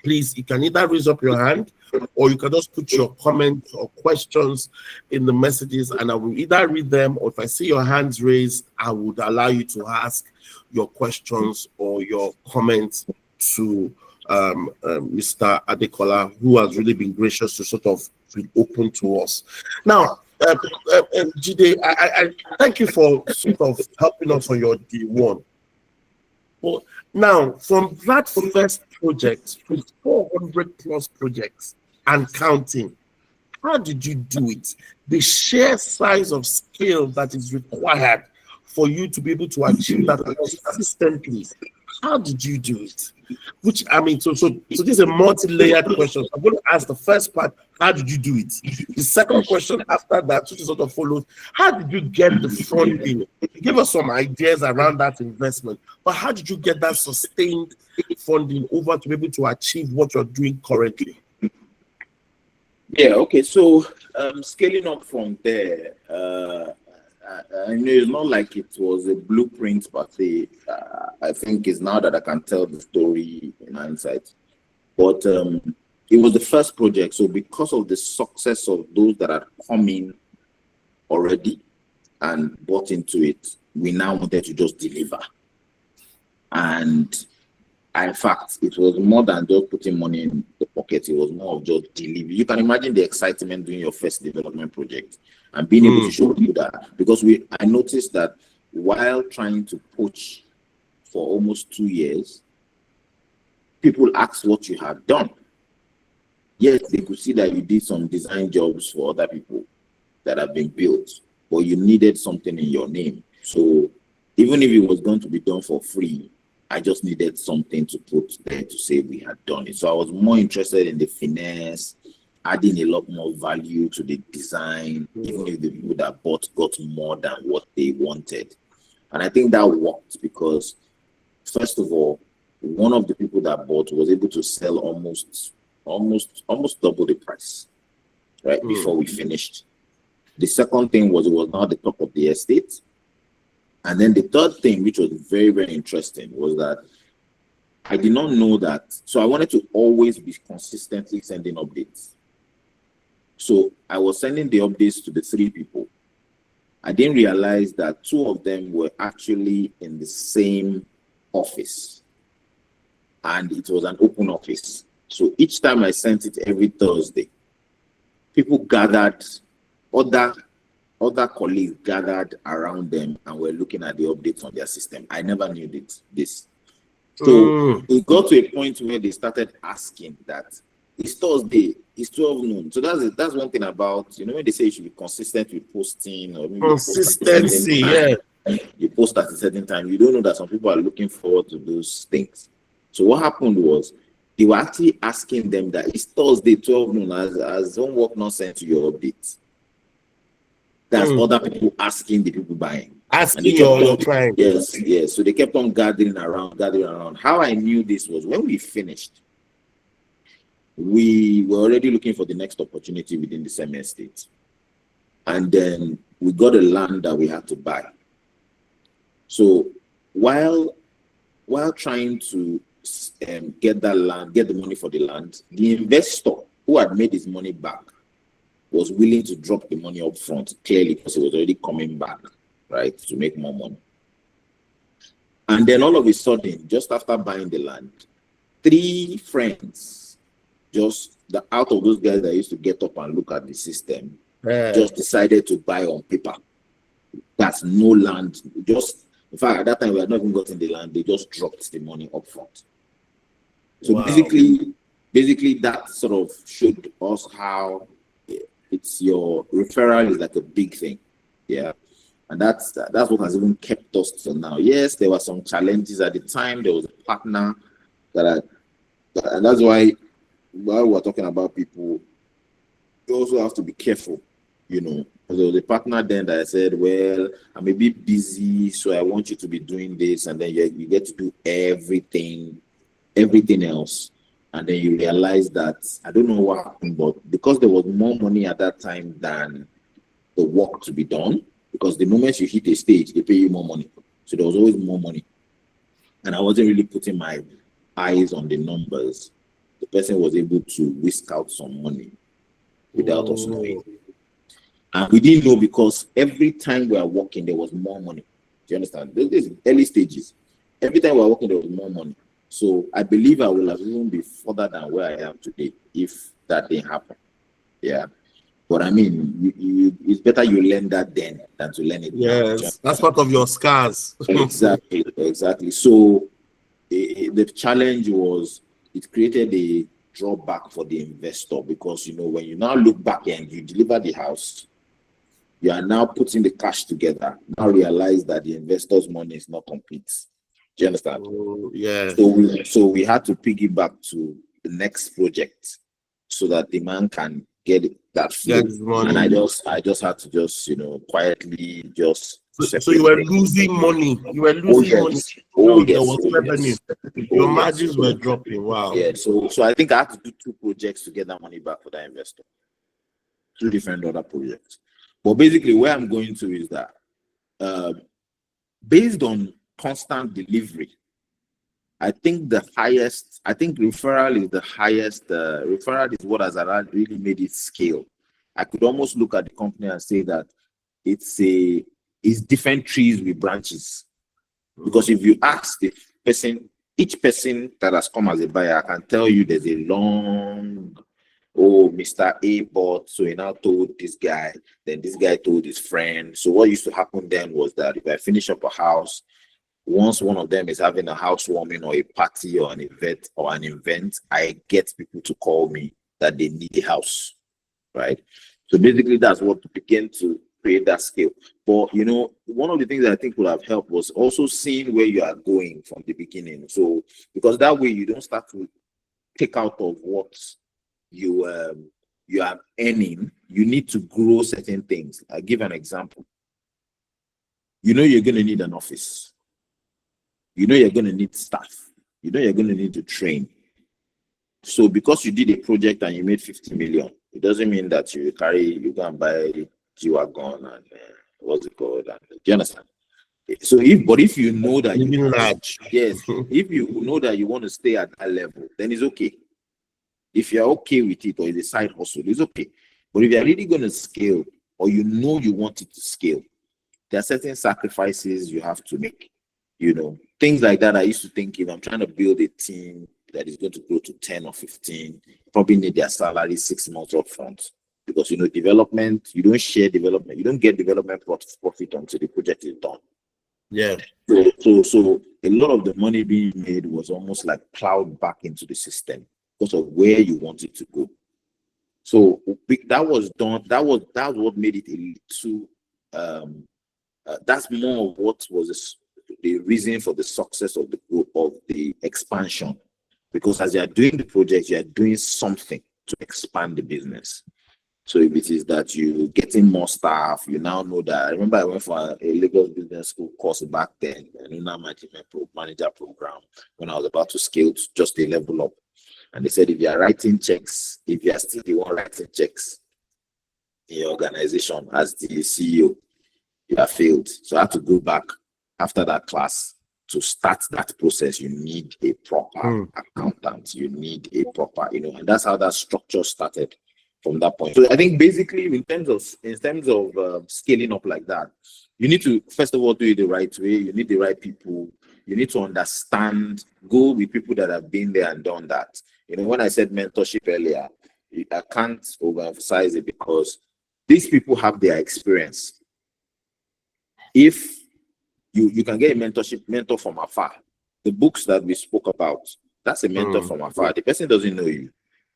please, you can either raise up your hand or you can just put your comments or questions in the messages and I will either read them, or if I see your hands raised, I would allow you to ask your questions or your comments to Mr. Adekola, who has really been gracious to sort of be open to us. Now, Jide, I thank you for sort of helping us on your D1. Well, now, from that first project to 400 plus projects and counting, how did you do it? The sheer size of scale that is required for you to be able to achieve that consistently? How did you do it? Which, I mean, so this is a multi-layered question. I'm going to ask the first part, how did you do it? The second question after that, which sort of follows, how did you get the funding? Give us some ideas around that investment, but how did you get that sustained funding over to be able to achieve what you're doing currently? Yeah, okay. So scaling up from there, I know it's not like it was a blueprint, but I think it's now that I can tell the story in hindsight. But it was the first project. So because of the success of those that had come in already and bought into it, we now wanted to just deliver. And in fact, it was more than just putting money in the pocket. It was more of just delivery. You can imagine the excitement doing your first development project and being able to show people that. Because I noticed that while trying to poach for almost 2 years, people asked what you had done. Yes, they could see that you did some design jobs for other people that have been built, but you needed something in your name. So even if it was going to be done for free, I just needed something to put there to say we had done it. So I was more interested in the finesse, adding a lot more value to the design, even if the people that bought got more than what they wanted. And I think that worked because, first of all, one of the people that bought was able to sell almost double the price, right, before we finished. The second thing was it was now the top of the estate. And then the third thing, which was very, very interesting, was that I did not know that. So I wanted to always be consistently sending updates. So I was sending the updates to the 3 people. I didn't realize that 2 of them were actually in the same office. And it was an open office. So each time I sent it every Thursday, people gathered, other colleagues gathered around them and were looking at the updates on their system. I never knew this. So it got to a point where they started asking that it's Thursday, it's 12 noon. So that's one thing about, when they say you should be consistent with posting or maybe consistency, yeah. You post at a certain time. You don't know that some people are looking forward to those things. So what happened was they were actually asking them that it's Thursday, 12 noon, as homework not sent to your updates. That's other people asking the people buying. Asking your client. Yes. So they kept on gathering around. How I knew this was when we finished, we were already looking for the next opportunity within the same estate. And then we got a land that we had to buy. So while trying to get that land, get the money for the land, the investor who had made his money back was willing to drop the money up front, clearly, because it was already coming back, right, to make more money. And then all of a sudden, just after buying the land, 3 friends, out of those guys that used to get up and look at the system, just decided to buy on paper. That's no land. In fact, at that time, we had not even gotten the land. They just dropped the money up front. So basically, that sort of showed us how it's your referral is like a big thing, yeah, and that's what has even kept us till now. Yes, there were some challenges at the time. There was a partner and that's why while we're talking about people, you also have to be careful, because there was a partner then that I said, well, I'm a bit busy, so I want you to be doing this, and then you get to do everything else. And then you realize that, I don't know what happened, but because there was more money at that time than the work to be done, because the moment you hit a stage, they pay you more money. So there was always more money. And I wasn't really putting my eyes on the numbers. The person was able to whisk out some money without us knowing. And we didn't know because every time we were working, there was more money. Do you understand? These early stages. Every time we were working, there was more money. So I believe I will have even be further than where I am today if that didn't happen. Yeah. But I mean, it's better you learn that then than to learn it now. Yes, that's part of your scars. Exactly. So the challenge was it created a drawback for the investor because, when you now look back and you deliver the house, You are now putting the cash together. Now realize that the investor's money is not complete. Do you understand? Oh, yeah. So we had to piggyback to the next project so that the man can get that flow. Get his money. And I just had to just, quietly just. So you were losing money. You were losing money. There was revenue. Your margins were dropping. Wow. Yeah. So I think I had to do 2 projects to get that money back for that investor. 2 different other projects. But basically, where I'm going to is that based on constant delivery, I think referral is the highest. Referral is what has really made it scale. I could almost look at the company and say that it's different trees with branches. Because if you ask each person that has come as a buyer, I can tell you there's a long, Mr. A bought, so he now told this guy, then this guy told his friend. So what used to happen then was that if I finish up a house, once one of them is having a housewarming or a party or an event, I get people to call me that they need a house, right? So basically that's what began to create that scale. But one of the things that I think would have helped was also seeing where you are going from the beginning. So because that way you don't start to take out of what you are earning. You need to grow certain things. I'll give an example. You're going to need an office. You're going to need staff. You're going to need to train. So because you did a project and you made 50 million, it doesn't mean that you go and buy G-Wagon and what's it called? And, do you understand? So if you know that if you know that you want to stay at that level, then it's okay. If you're okay with it or it's a side hustle, it's okay. But if you're really going to scale or you want it to scale, there are certain sacrifices you have to make. Things like that. I used to think if I'm trying to build a team that is going to grow to 10 or 15, probably need their salary 6 months up front. Because, development, you don't share development. You don't get development profit until the project is done. Yeah. So a lot of the money being made was almost like plowed back into the system because of where you want it to go. So that was done. That was what made it a little. That's more of what was the reason for the success of the group, of the expansion. Because as you are doing the project, you are doing something to expand the business. So if it is that you're getting more staff, you now know that. I remember I went for a Lagos business school course back then, an owner management manager program, when I was about to scale to just a level up. And they said, if you are writing checks, if you are still the one writing checks in your organization as the CEO, you have failed. So I had to go back after that class. To start that process, you need a proper accountant. You need a proper, and that's how that structure started from that point. So I think basically in terms of scaling up like that, you need to first of all do it the right way. You need the right people. You need to understand, go with people that have been there and done that. When I said mentorship earlier, I can't overemphasize it because these people have their experience. If you can get a mentor from afar. The books that we spoke about, that's a mentor from afar. The person doesn't know you,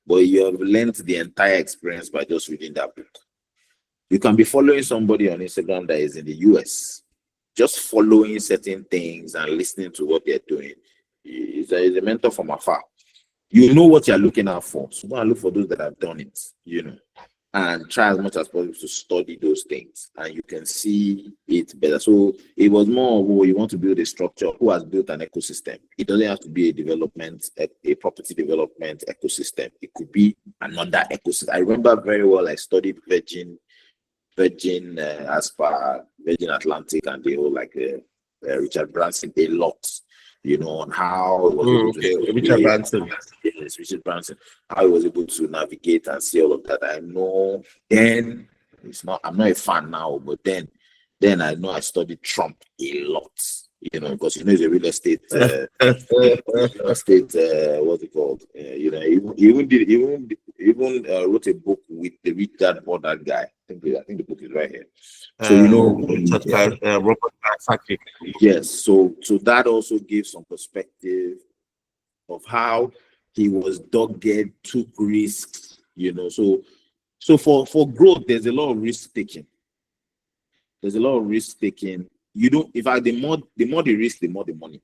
but you have learned the entire experience by just reading that book. You can be following somebody on Instagram that is in the US, just following certain things and listening to what they're doing. Is a mentor from afar. You know what you're looking out for. So go and look for those that have done it, and try as much as possible to study those things, and you can see it better. So it was more of, you want to build a structure, who has built an ecosystem. It doesn't have to be a property development ecosystem. It could be another ecosystem. I remember very well, I studied Virgin as per Virgin Atlantic and the whole Richard Branson a lot. On how it was Richard Branson. Yes, Richard Branson. How he was able to navigate and see all of that. I know then I'm not a fan now, but then I know I studied Trump a lot. Because he's a real estate what's it called? Even wrote a book with the rich dad poor dad guy. I think the book is right here. So Robert Kiyosaki. Yes, so that also gives some perspective of how he was dogged, took risks. So for growth, there's a lot of risk taking. there's a lot of risk taking. You don't, in fact, the more the risk, the more the money,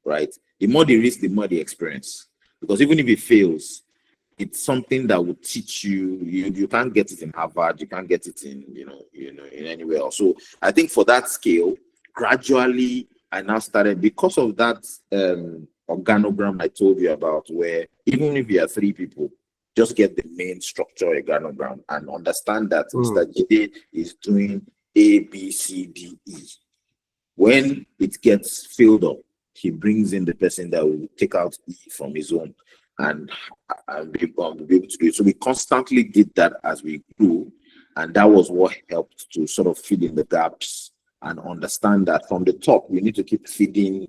right? The more the risk, the more the experience. Because even if it fails, it's something that will teach you. You can't get it in Harvard, you can't get it in in anywhere else. So I think for that scale, gradually I now started, because of that organogram I told you about, where even if you are 3 people, just get the main structure organogram and understand that Mr. Jide is doing A, B, C, D, E. When it gets filled up, he brings in the person that will take out E from his own and be able to do it. So we constantly did that as we grew, and that was what helped to sort of fill in the gaps and understand that from the top, you need to keep feeding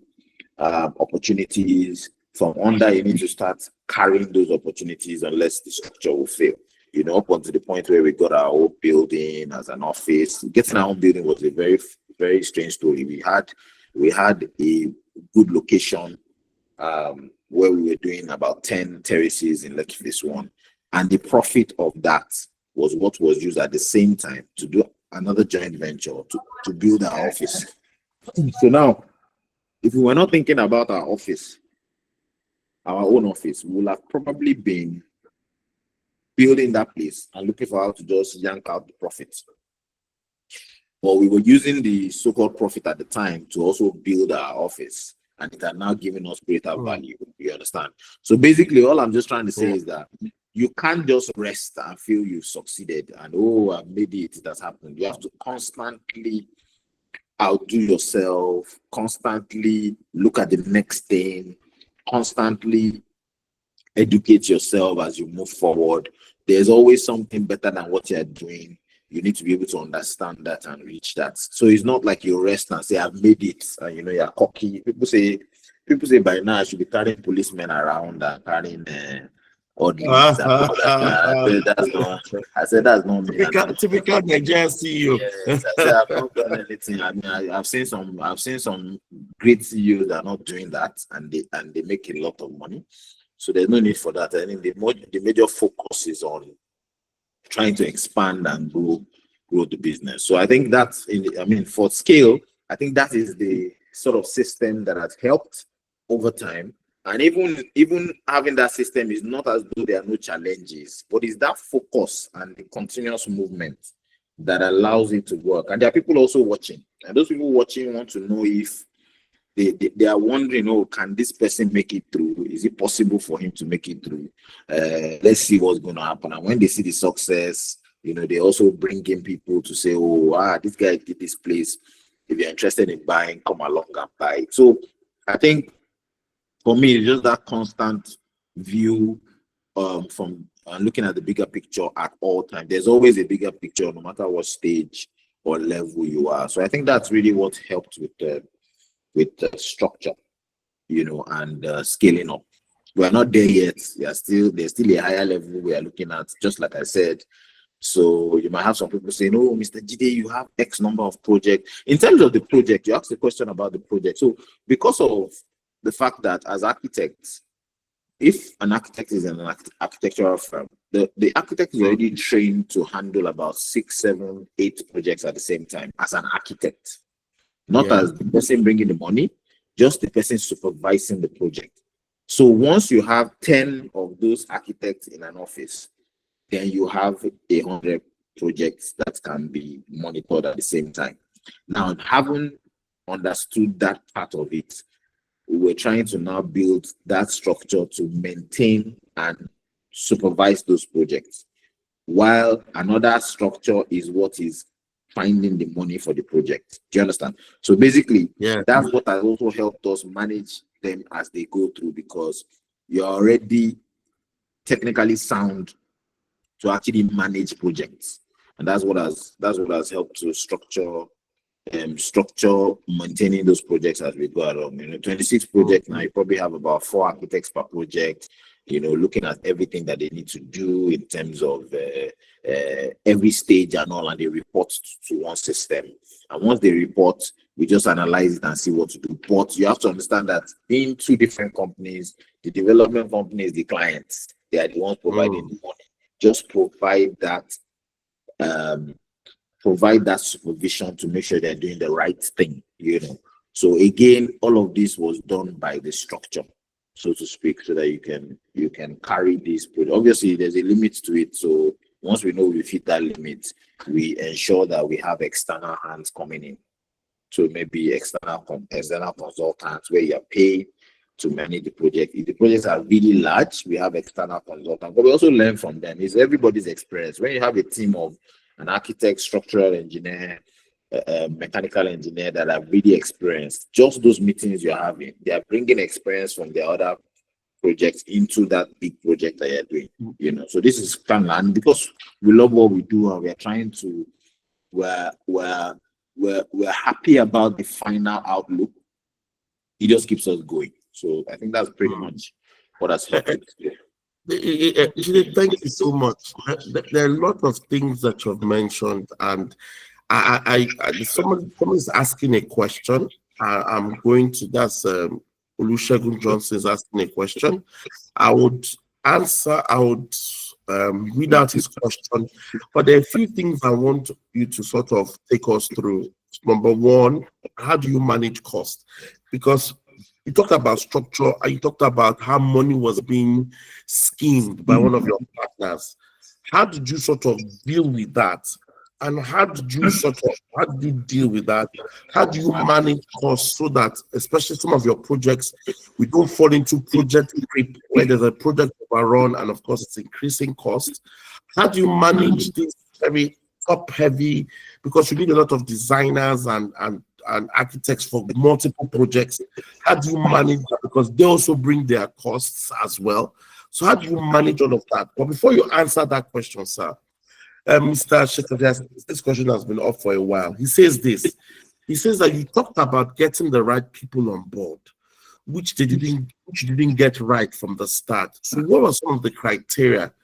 opportunities. From under, you need to start carrying those opportunities, unless the structure will fail. Up until the point where we got our own building as an office. Getting our own building was a very, very strange story. We had a good location where we were doing about 10 terraces in Lekki Phase 1, and the profit of that was what was used at the same time to do another joint venture to build our office. So now, if we were not thinking about our office, our own office, we would have probably been building that place and looking for how to just yank out the profits. But we were using the so-called profit at the time to also build our office, and it had now given us greater value. You understand? So basically, all I'm just trying to say is that you can't just rest and feel you've succeeded and, oh, I've made it, that's happened. You have to constantly outdo yourself, constantly look at the next thing, constantly educate yourself as you move forward. There's always something better than what you're doing. You need to be able to understand that and reach that. So it's not like you rest and say, I've made it, and you're cocky. People say by now I should be carrying policemen around and carrying orderlies and all that. I said that's not me. Typical Nigerian CEO. Yes, I said I've not done anything. I mean, I've seen some great CEOs that are not doing that, and they make a lot of money. So there's no need for that. I think the major focus is on trying to expand and grow the business. So I think that's for scale, I think that is the sort of system that has helped over time. And even having that system is not as though there are no challenges, but it's that focus and the continuous movement that allows it to work. And there are people also watching, and those people watching want to know if they are wondering, oh, can this person make it through? Is it possible for him to make it through? Let's see what's going to happen. And when they see the success, they also bring in people to say, oh, this guy did this place. If you're interested in buying, come along and buy it. So I think for me, it's just that constant view from looking at the bigger picture at all times. There's always a bigger picture, no matter what stage or level you are. So I think that's really what helped with structure, and scaling up. We're not there yet. There's still a higher level we are looking at, just like I said. So you might have some people saying, oh, Mr. Jide, you have X number of projects. In terms of the project, you asked the question about the project. So because of the fact that as architects, if an architect is in an architectural firm, the architect is already trained to handle about 6, 7, 8 projects at the same time as an architect. Not as the person bringing the money, just the person supervising the project. So once you have 10 of those architects in an office, then you have 100 projects that can be monitored at the same time. Now, having understood that part of it, we're trying to now build that structure to maintain and supervise those projects, while another structure is what is finding the money for the project. Do you understand? So basically, that's what has also helped us manage them as they go through, because you're already technically sound to actually manage projects, and that's what has helped to structure maintaining those projects as we go along. 26 projects now, you probably have about 4 architects per project, looking at everything that they need to do in terms of every stage and all, and they report to one system. And once they report, we just analyze it and see what to do. But you have to understand that in 2 different companies, the development company is the clients. They are the ones providing the money. Just provide that provide that supervision to make sure they're doing the right thing, you know. So again, all of this was done by the structure, so to speak, so that you can carry this project. Obviously, there's a limit to it. So once we know we fit that limit, we ensure that we have external hands coming in. So maybe external consultants where you're paid to manage the project. If the projects are really large, we have external consultants, but we also learn from them. It's everybody's experience. When you have a team of an architect, structural engineer, mechanical engineer that are really experienced, just those meetings you're having, they are bringing experience from the other projects into that big project that you're doing, you know. So this is fun, and because we love what we do and we're trying to, we're happy about the final outlook, it just keeps us going. So I think that's pretty much what has happened. Jide, thank you so much. There are a lot of things that you've mentioned, and someone is asking a question. I'm going to, that's Olusegun Johnson is asking a question. I would answer, I would read out his question, but there are a few things I want you to sort of take us through. Number one, how do you manage cost? Because you talked about structure and you talked about how money was being schemed by one of your partners. How did you sort of deal with that? And how did you deal with that? How do you manage costs so that, especially some of your projects, we don't fall into project creep where there's a project overrun and of course it's increasing cost? How do you manage this very top heavy, because you need a lot of designers and architects for multiple projects? How do you manage that? Because they also bring their costs as well. So how do you manage all of that? But before you answer that question, sir, Mr. Shekhar, this question has been up for a while. He says this. He says that you talked about getting the right people on board, which you didn't get right from the start. So what were some of the criteria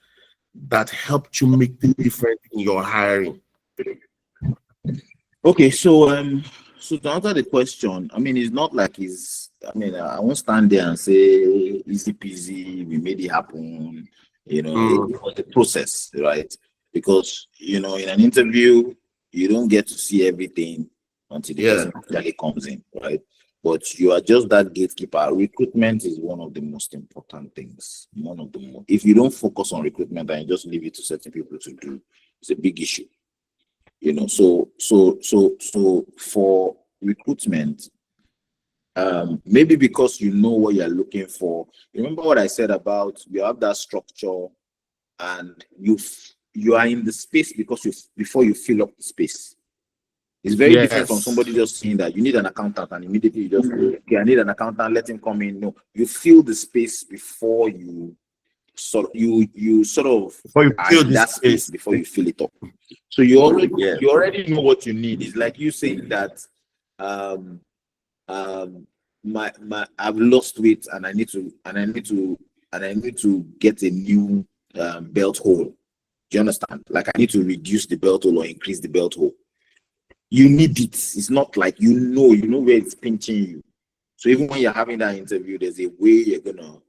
that helped you make the difference in your hiring? Okay, so to answer the question, I mean, it's not like I won't stand there and say easy peasy, we made it happen. You know, it was the process, right? Because, you know, in an interview, you don't get to see everything until the person actually comes in, right? But you are just that gatekeeper. Recruitment is one of the most important things. If you don't focus on recruitment and you just leave it to certain people to do, it's a big issue. You know, so for recruitment, maybe because you know what you're looking for. Remember what I said about you have that structure and you are in the space before you fill up the space. It's very different from somebody just saying that you need an accountant and immediately you just okay, I need an accountant, let him come in. No, you fill the space before you fill that space before you fill it up. So you already know what you need. It's like you saying that I've lost weight and I need to get a new belt hole. Do you understand? Like I need to reduce the belt hole or increase the belt hole. You need it. It's not like you know where it's pinching you. So even when you're having that interview, there's a way you're gonna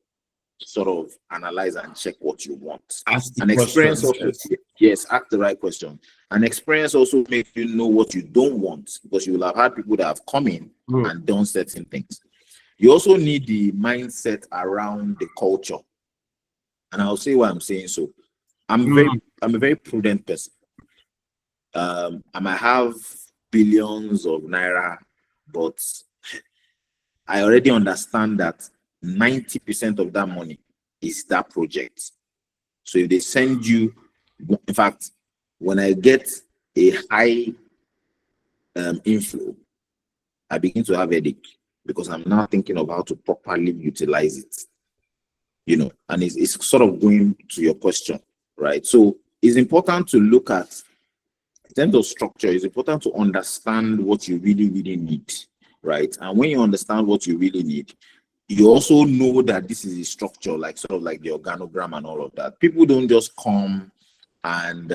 sort of analyze and check what you want. Ask the right question. And experience also makes you know what you don't want, because you will have had people that have come in and done certain things. You also need the mindset around the culture. And I'll say why I'm saying so. I'm a very prudent person. I might have billions of naira, but I already understand that 90% of that money is that project. So if they send you, in fact, when I get a high inflow, I begin to have a headache because I'm now thinking of how to properly utilize it. You know, and it's sort of going to your question, right? So it's important to look at, in terms of structure, it's important to understand what you really, really need, right? And when you understand what you really need, you also know that this is a structure, like sort of like the organogram and all of that. People don't just come and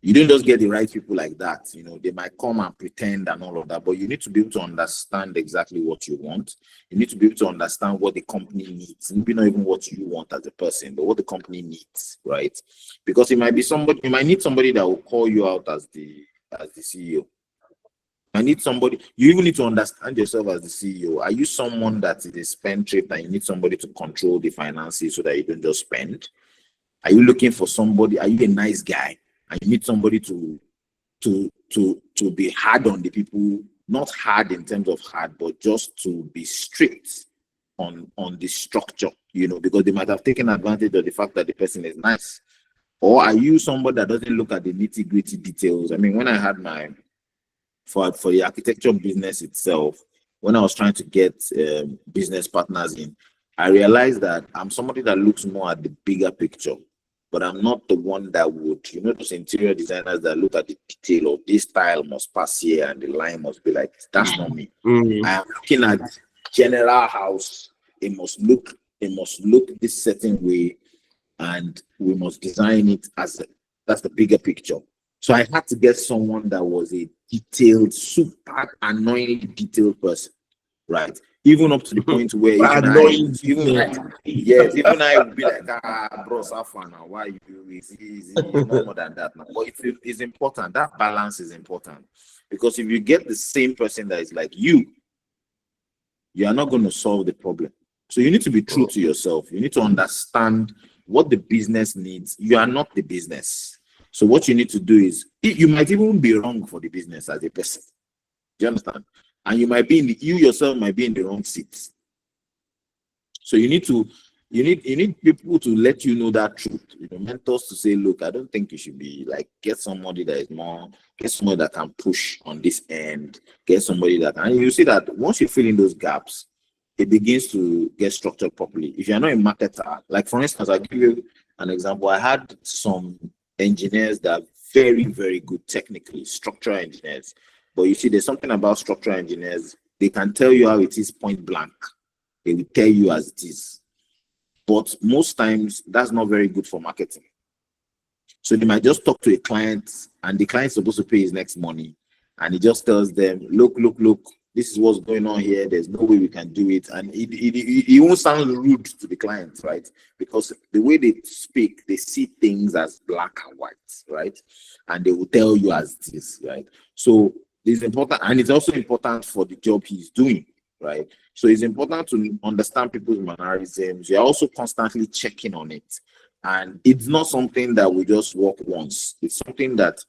you don't just get the right people like that. You know, they might come and pretend and all of that, but you need to be able to understand exactly what you want. You need to be able to understand what the company needs. Maybe not even what you want as a person, but what the company needs, right? Because it might be somebody, you might need somebody that will call you out as the as the CEO. I need somebody, you even need to understand yourself as the CEO. Are you someone that is a spendthrift and you need somebody to control the finances so that you don't just spend? Are you looking for somebody? Are you a nice guy and you need somebody to be hard on the people, not hard in terms of hard, but just to be strict on the structure, because they might have taken advantage of the fact that the person is nice? Or are you somebody that doesn't look at the nitty-gritty details? I mean, when I had my for the architecture business itself, when I was trying to get business partners in, I realized that I'm somebody that looks more at the bigger picture, but I'm not the one that would, those interior designers that look at the detail of this tile must pass here and the line must be like this. That's not me. I am looking at general house. It must look this certain way, and we must design it that's the bigger picture. So I had to get someone that was a detailed, super annoyingly detailed person, right? Even up to the point where even I would be like, bro, Safana, why you easy no more than that now. But it's important. That balance is important, because if you get the same person that is like you are not going to solve the problem. So you need to be true to yourself. You need to understand what the business needs. You are not the business. So what you need to do is, you might even be wrong for the business as a person. Do you understand? And you yourself might be in the wrong seat. So you need people to let you know that truth. Mentors to say, look, I don't think you should be like, get somebody that can push on this end, get somebody that, and you see that once you fill in those gaps, it begins to get structured properly. If you're not a marketer, like for instance, I'll give you an example. I had some engineers that are very, very good technically, structural engineers. But you see, there's something about structural engineers. They can tell you how it is point blank. They will tell you as it is. But most times, that's not very good for marketing. So they might just talk to a client, and the client is supposed to pay his next money. And he just tells them, look, this is what's going on here. There's no way we can do it. And it won't sound rude to the client, right? Because the way they speak, they see things as black and white, right? And they will tell you as it is, right? So it's important, and it's also important for the job he's doing, right? So it's important to understand people's mannerisms. You're also constantly checking on it. And it's not something that we just work once. It's something that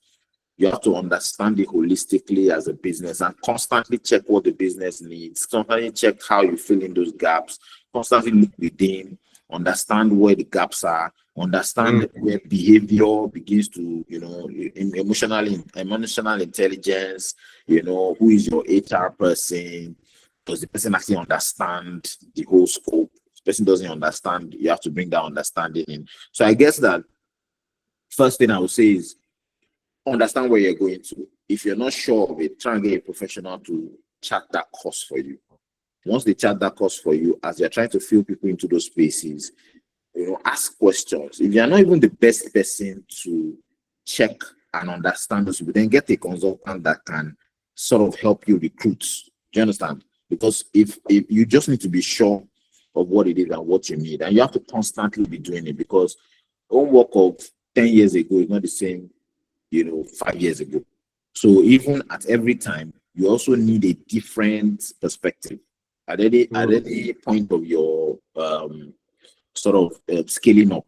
you have to understand it holistically as a business and constantly check what the business needs, constantly check how you fill in those gaps, constantly look within, understand where the gaps are, understand where behavior begins to, emotional intelligence, who is your HR person? Does the person actually understand the whole scope? If the person doesn't understand, you have to bring that understanding in. So I guess that first thing I would say is, understand where you're going to. If you're not sure of it, try and get a professional to chart that course for you. Once they chart that course for you, as you're trying to fill people into those spaces, ask questions. If you're not even the best person to check and understand those people, then get a consultant that can sort of help you recruit. Do you understand? Because if you just need to be sure of what it is and what you need, and you have to constantly be doing it, because homework of 10 years ago is not the same 5 years ago. So even at every time, you also need a different perspective. At any point of your sort of scaling up,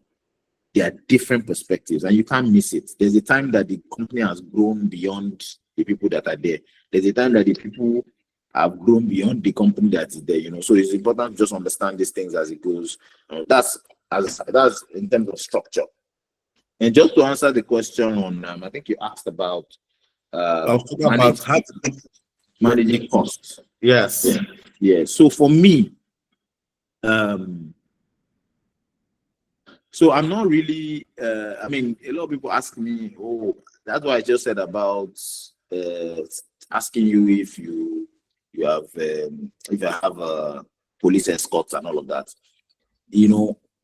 there are different perspectives, and you can't miss it. There's a time that the company has grown beyond the people that are there. There's a time that the people have grown beyond the company that is there. So it's important to just understand these things as it goes. That's in terms of structure. And just to answer the question on, I think you asked about managing costs. Yes. Yeah. So for me, so I'm not really. I mean, a lot of people ask me, "Oh, that's what I just said about asking you if you have if you have a police escorts and all of that."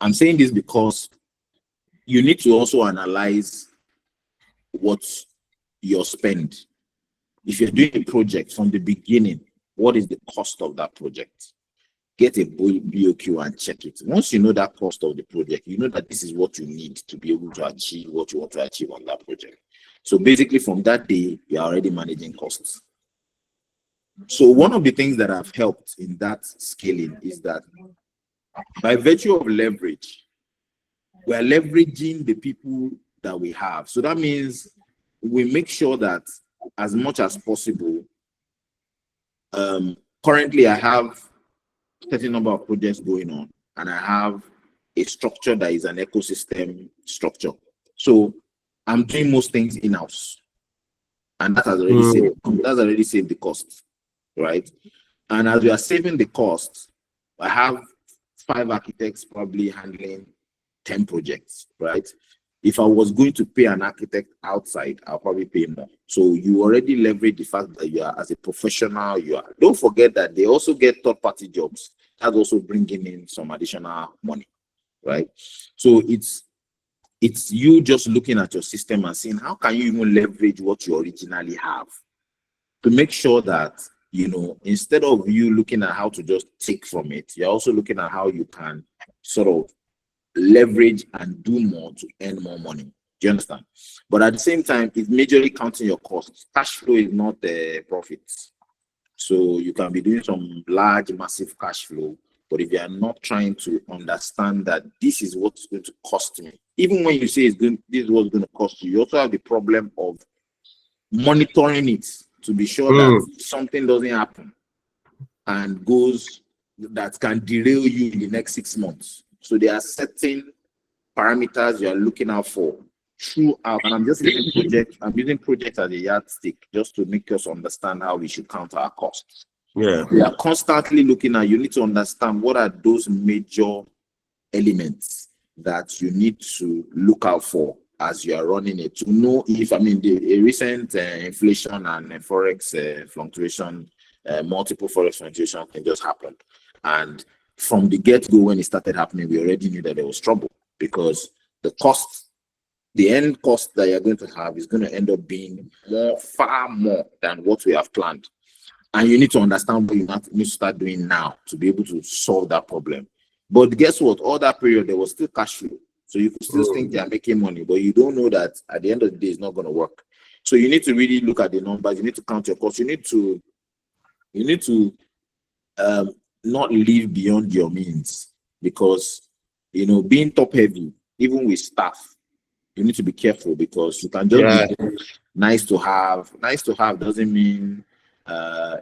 I'm saying this because you need to also analyze what your spend. If you're doing a project from the beginning, what is the cost of that project? get a BOQ and check it. Once you know that cost of the project, you know that this is what you need to be able to achieve what you want to achieve on that project. So basically from that day, you're already managing costs. So one of the things that have helped in that scaling is that by virtue of leverage, we are leveraging the people that we have. So that means we make sure that as much as possible, currently I have a certain number of projects going on, and I have a structure that is an ecosystem structure. So I'm doing most things in-house, and that has already saved the cost, right? And as we are saving the cost, I have 5 architects probably handling 10 projects, right? If I was going to pay an architect outside, I'll probably pay more. So you already leverage the fact that you are, as a professional, you are. Don't forget that they also get third-party jobs. That's also bringing in some additional money, right? So it's you just looking at your system and seeing how can you even leverage what you originally have to make sure that, you know, instead of you looking at how to just take from it, you're also looking at how you can sort of leverage and do more to earn more money. Do you understand? But at the same time, it's majorly counting your costs. Cash flow is not the profits. So you can be doing some large, massive cash flow, but if you are not trying to understand that this is what's going to cost me, even when you say this is what's going to cost you, you also have the problem of monitoring it to be sure that something doesn't happen and goes that can derail you in the next 6 months. So there are certain parameters you are looking out for throughout. And I'm using projects as a yardstick just to make us understand how we should count our costs. Yeah. We are constantly looking at, you need to understand what are those major elements that you need to look out for as you are running it to know if, I mean, the recent inflation and forex fluctuation, multiple forex fluctuation can just happen. And from the get-go, when it started happening, we already knew that there was trouble because the end cost that you're going to have is going to end up being far more than what we have planned. And you need to understand what you need to start doing now to be able to solve that problem. But guess what? All that period, there was still cash flow. So you could still think they are making money, but you don't know that at the end of the day, it's not going to work. So you need to really look at the numbers. You need to count your costs. You need to not live beyond your means, because, you know, being top heavy, even with staff, you need to be careful because you can just be nice to have. Nice to have doesn't mean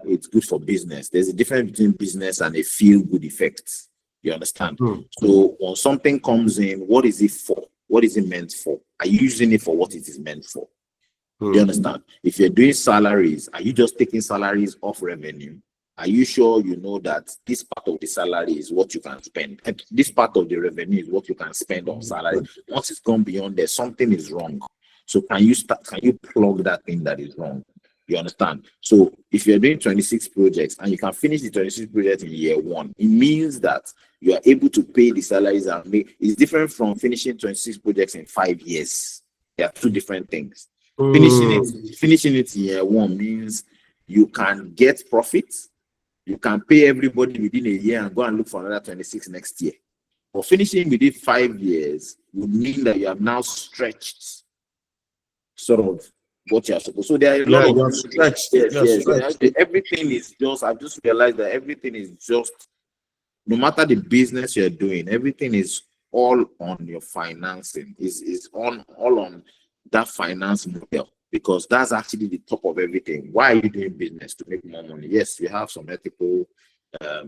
it's good for business. There's a difference between business and a feel-good effect. You understand? So when something comes in, what is it for? What is it meant for? Are you using it for what it is meant for? You understand? If you're doing salaries, are you just taking salaries off revenue? Are you sure you know that this part of the salary is what you can spend, and this part of the revenue is what you can spend on salary? Once it's gone beyond there, something is wrong. So can you plug that thing that is wrong? You understand? So if you're doing 26 projects and you can finish the 26 projects in year 1, it means that you are able to pay the salaries and make. It's different from finishing 26 projects in 5 years. They are two different things. Finishing it in year 1 means you can get profits. You can pay everybody within a year and go and look for another 26 next year. But finishing within 5 years would mean that you have now stretched sort of what you are supposed to. So there are a lot of stretched. Everything is just, I've just realized that everything is just, no matter the business you're doing, everything is all on your financing, is all on that finance model, because that's actually the top of everything. Why are you doing business? To make more money. Yes, you have some ethical,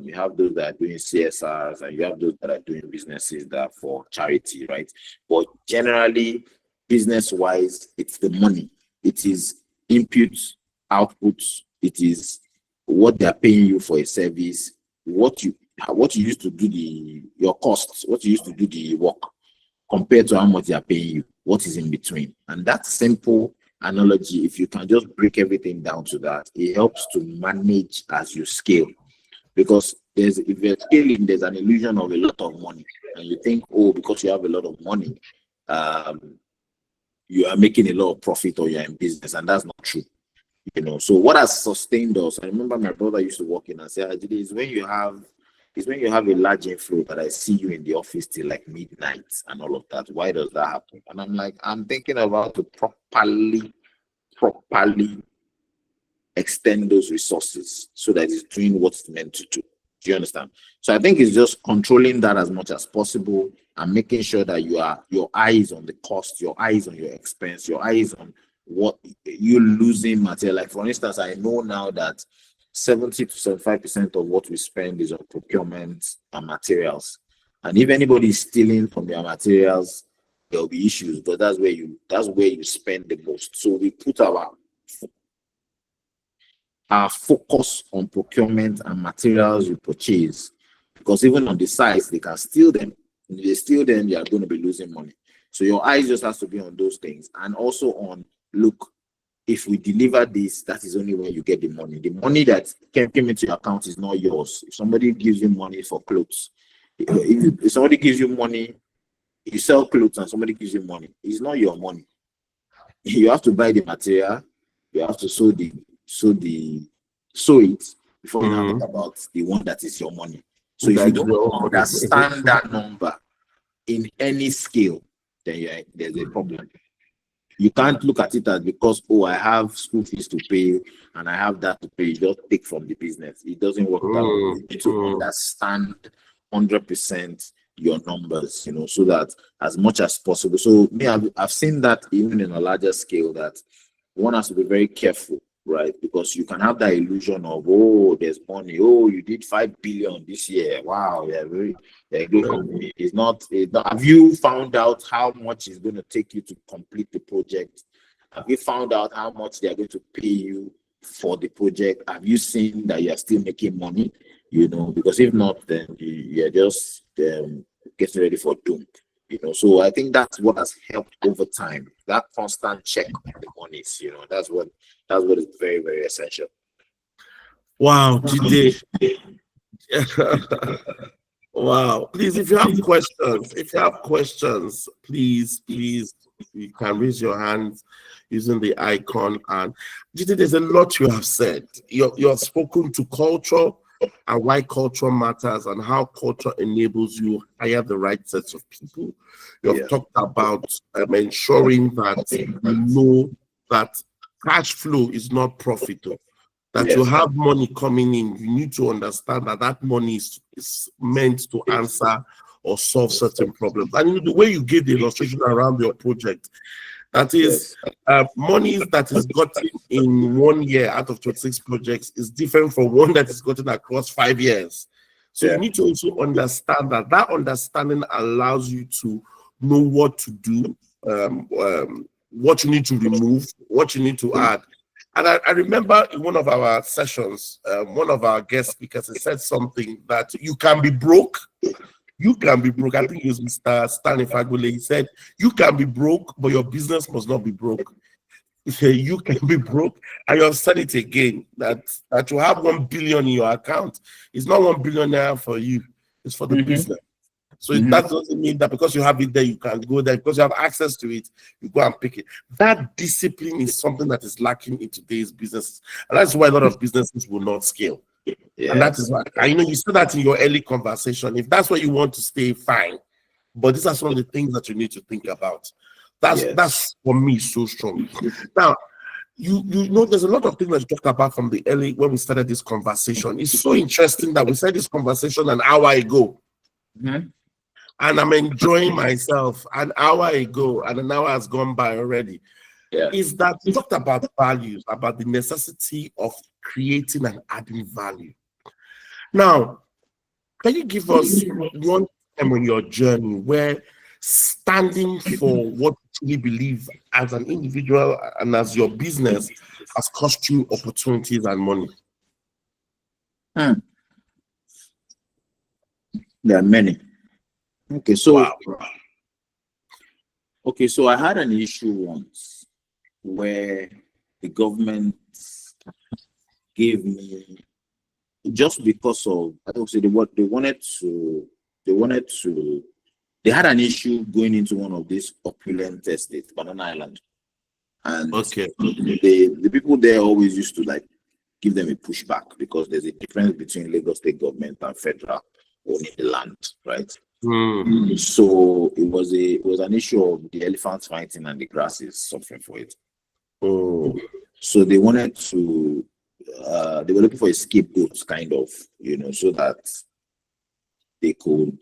you have those that are doing CSRs, and you have those that are doing businesses that are for charity, right? But generally, business-wise, it's the money. It is inputs, outputs. It is what they are paying you for a service, what you used to do your costs, what you used to do the work, compared to how much they are paying you, what is in between. And that simple analogy, if you can just break everything down to that, it helps to manage as you scale. Because if you're scaling, there's an illusion of a lot of money, and you think, oh, because you have a lot of money, you are making a lot of profit or you're in business, and that's not true. You know, so what has sustained us, I remember my brother used to walk in and say, Jide, is when you have It's when you have a large inflow that I see you in the office till like midnight and all of that. Why does that happen? And I'm like, I'm thinking about to properly extend those resources so that it's doing what it's meant to do. Do you understand? So I think it's just controlling that as much as possible and making sure that your eyes on the cost, your eyes on your expense, your eyes on what you're losing material. Like for instance, I know now that 70 to 75% of what we spend is on procurement and materials. And if anybody is stealing from their materials, there'll be issues, but that's where you spend the most. So we put our focus on procurement and materials you purchase, because even on the sites they can steal them. If they steal them, you are going to be losing money. So your eyes just has to be on those things, and also on, look, if we deliver this, that is only when you get the money. The money that came into your account is not yours. If somebody gives you money for clothes, if somebody gives you money, you sell clothes and somebody gives you money, it's not your money. You have to buy the material, you have to sew it before you now talk about the one that is your money. So if you don't understand that number in any scale, then there's a problem. You can't look at it as because, oh, I have school fees to pay and I have that to pay, you just take from the business. It doesn't work that way. You need to understand 100% your numbers, you know, so that as much as possible. So me, I've seen that even in a larger scale, that one has to be very careful, right? Because you can have that illusion of, oh, there's money. Oh, you did 5 billion this year. Wow, yeah, very good company. It's not. Have you found out how much it's going to take you to complete the project? Have you found out how much they are going to pay you for the project? Have you seen that you are still making money? You know, because if not, then you're just getting ready for doom. You know, so I think that's what has helped over time. That constant check on the monies. You know, that's what is very, very essential. Wow, Jide. Wow. Please, if you have questions, please, you can raise your hand using the icon. And Jide, there's a lot you have said. You have spoken to culture and why culture matters and how culture enables you hire the right sets of people. You have talked about ensuring that you know that cash flow is not profitable. That you have money coming in, you need to understand that that money is meant to answer or solve certain problems. And you know, the way you gave the illustration around your project, that is money that is gotten in 1 year out of 26 projects is different from one that is gotten across 5 years. So you need to also understand that. That understanding allows you to know what to do, what you need to remove, what you need to add. And I remember in one of our sessions, one of our guest speakers said something that you can be broke. You can be broke. I think it was Mr. Stanley Fagule. He said, you can be broke, but your business must not be broke. He said, you can be broke. And you have said it again, that you have 1 billion in your account. It's not 1 billion naira for you. It's for the business. So that doesn't mean that because you have it there, you can go there. Because you have access to it, you go and pick it. That discipline is something that is lacking in today's business. And that's why a lot of businesses will not scale. And that is why, you know, you said that in your early conversation. If that's where you want to stay, fine. But these are some of the things that you need to think about. That's for me so strong. Now, you know, there's a lot of things that you talked about from the early when we started this conversation. It's so interesting that we started this conversation an hour ago. And I'm enjoying myself an hour ago, and an hour has gone by already. Is that we talked about values, about the necessity of creating and adding value. Now, can you give us one time on your journey where standing for what you believe as an individual and as your business has cost you opportunities and money? There are many. Okay, so I had an issue once where the government gave me, just because of, I don't say they had an issue going into one of these opulent estates, Banana Island. And the people there always used to like give them a pushback because there's a difference between Lagos state government and federal. owning the land, right? Mm. So it was an issue of the elephants fighting and the grass is suffering for it. Mm. So they wanted to, they were looking for a scapegoat, kind of, so that they could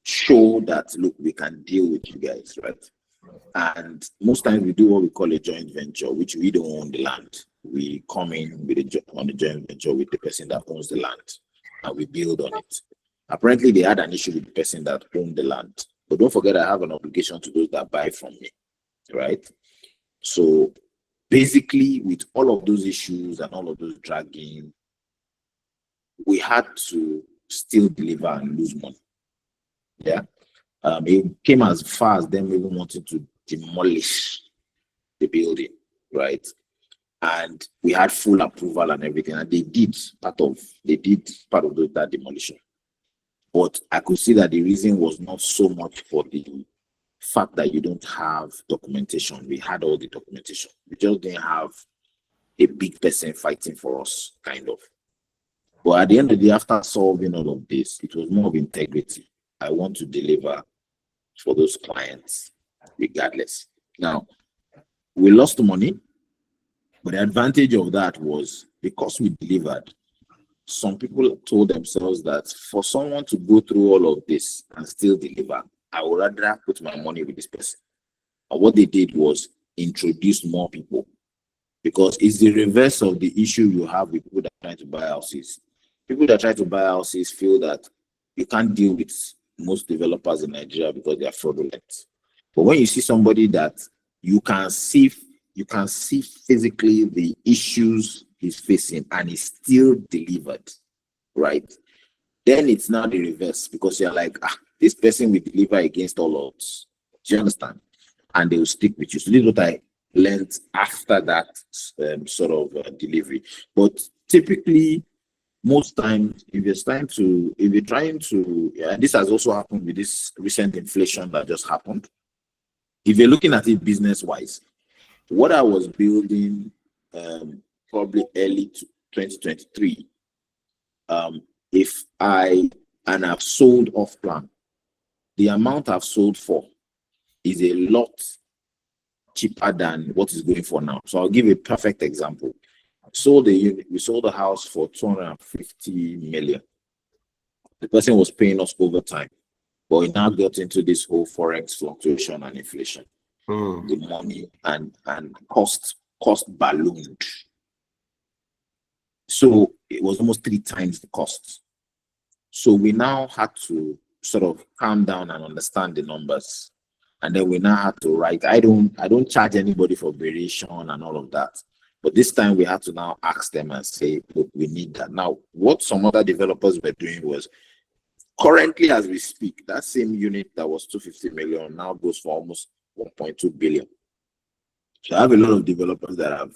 show that, look, we can deal with you guys, right? And most times we do what we call a joint venture, which we don't own the land. We come in with on the joint venture with the person that owns the land, and we build on it. Apparently, they had an issue with the person that owned the land. But don't forget, I have an obligation to those that buy from me, right? So basically, with all of those issues and all of those dragging, we had to still deliver and lose money. Yeah. It came as far as them even wanting to demolish the building, right? And we had full approval and everything, and they did part of that demolition. But I could see that the reason was not so much for the fact that you don't have documentation. We had all the documentation. We just didn't have a big person fighting for us, kind of. But at the end of the day, after solving all of this, it was more of integrity. I want to deliver for those clients, regardless. Now, we lost money, but the advantage of that was because we delivered. Some people told themselves that for someone to go through all of this and still deliver, I would rather put my money with this person. And what they did was introduce more people, because it's the reverse of the issue you have with people that are trying to buy houses. People that try to buy houses feel that you can't deal with most developers in Nigeria because they are fraudulent. But when you see somebody that you can see physically the issues he's facing and he still delivered, right? Then it's now the reverse, because you're like, this person will deliver against all odds. Do you understand? And they will stick with you. So this is what I learned after that sort of delivery. But typically, most times, if you're trying to, and this has also happened with this recent inflation that just happened. If you're looking at it business-wise, what I was building probably early 2023, I've sold off plan, the amount I've sold for is a lot cheaper than what is going for now. So I'll give a perfect example. We sold the house for 250 million. The person was paying us overtime, but we now got into this whole forex fluctuation and inflation. The money and cost ballooned. So it was almost 3 times the cost. So we now had to sort of calm down and understand the numbers. And then we now had to write. I don't charge anybody for variation and all of that. But this time we had to now ask them and say, look, we need that. Now, what some other developers were doing was, currently as we speak, that same unit that was 250 million now goes for almost 1.2 billion. So I have a lot of developers that have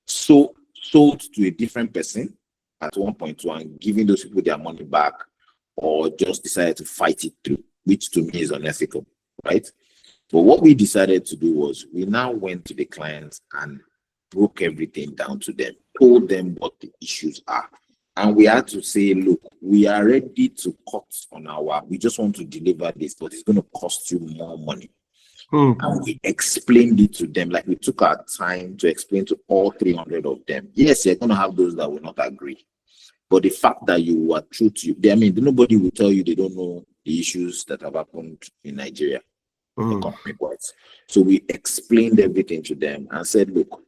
sold to a different person at 1.2 and giving those people their money back, or just decided to fight it through, which to me is unethical, right? But what we decided to do was we now went to the clients and broke everything down to them, told them what the issues are. And we had to say, look, we are ready to cut on we just want to deliver this, but it's going to cost you more money. And we explained it to them, like we took our time to explain to all 300 of them. Yes, you're going to have those that will not agree. But the fact that you are true to you, nobody will tell you they don't know the issues that have happened in Nigeria. So we explained everything to them and said, look,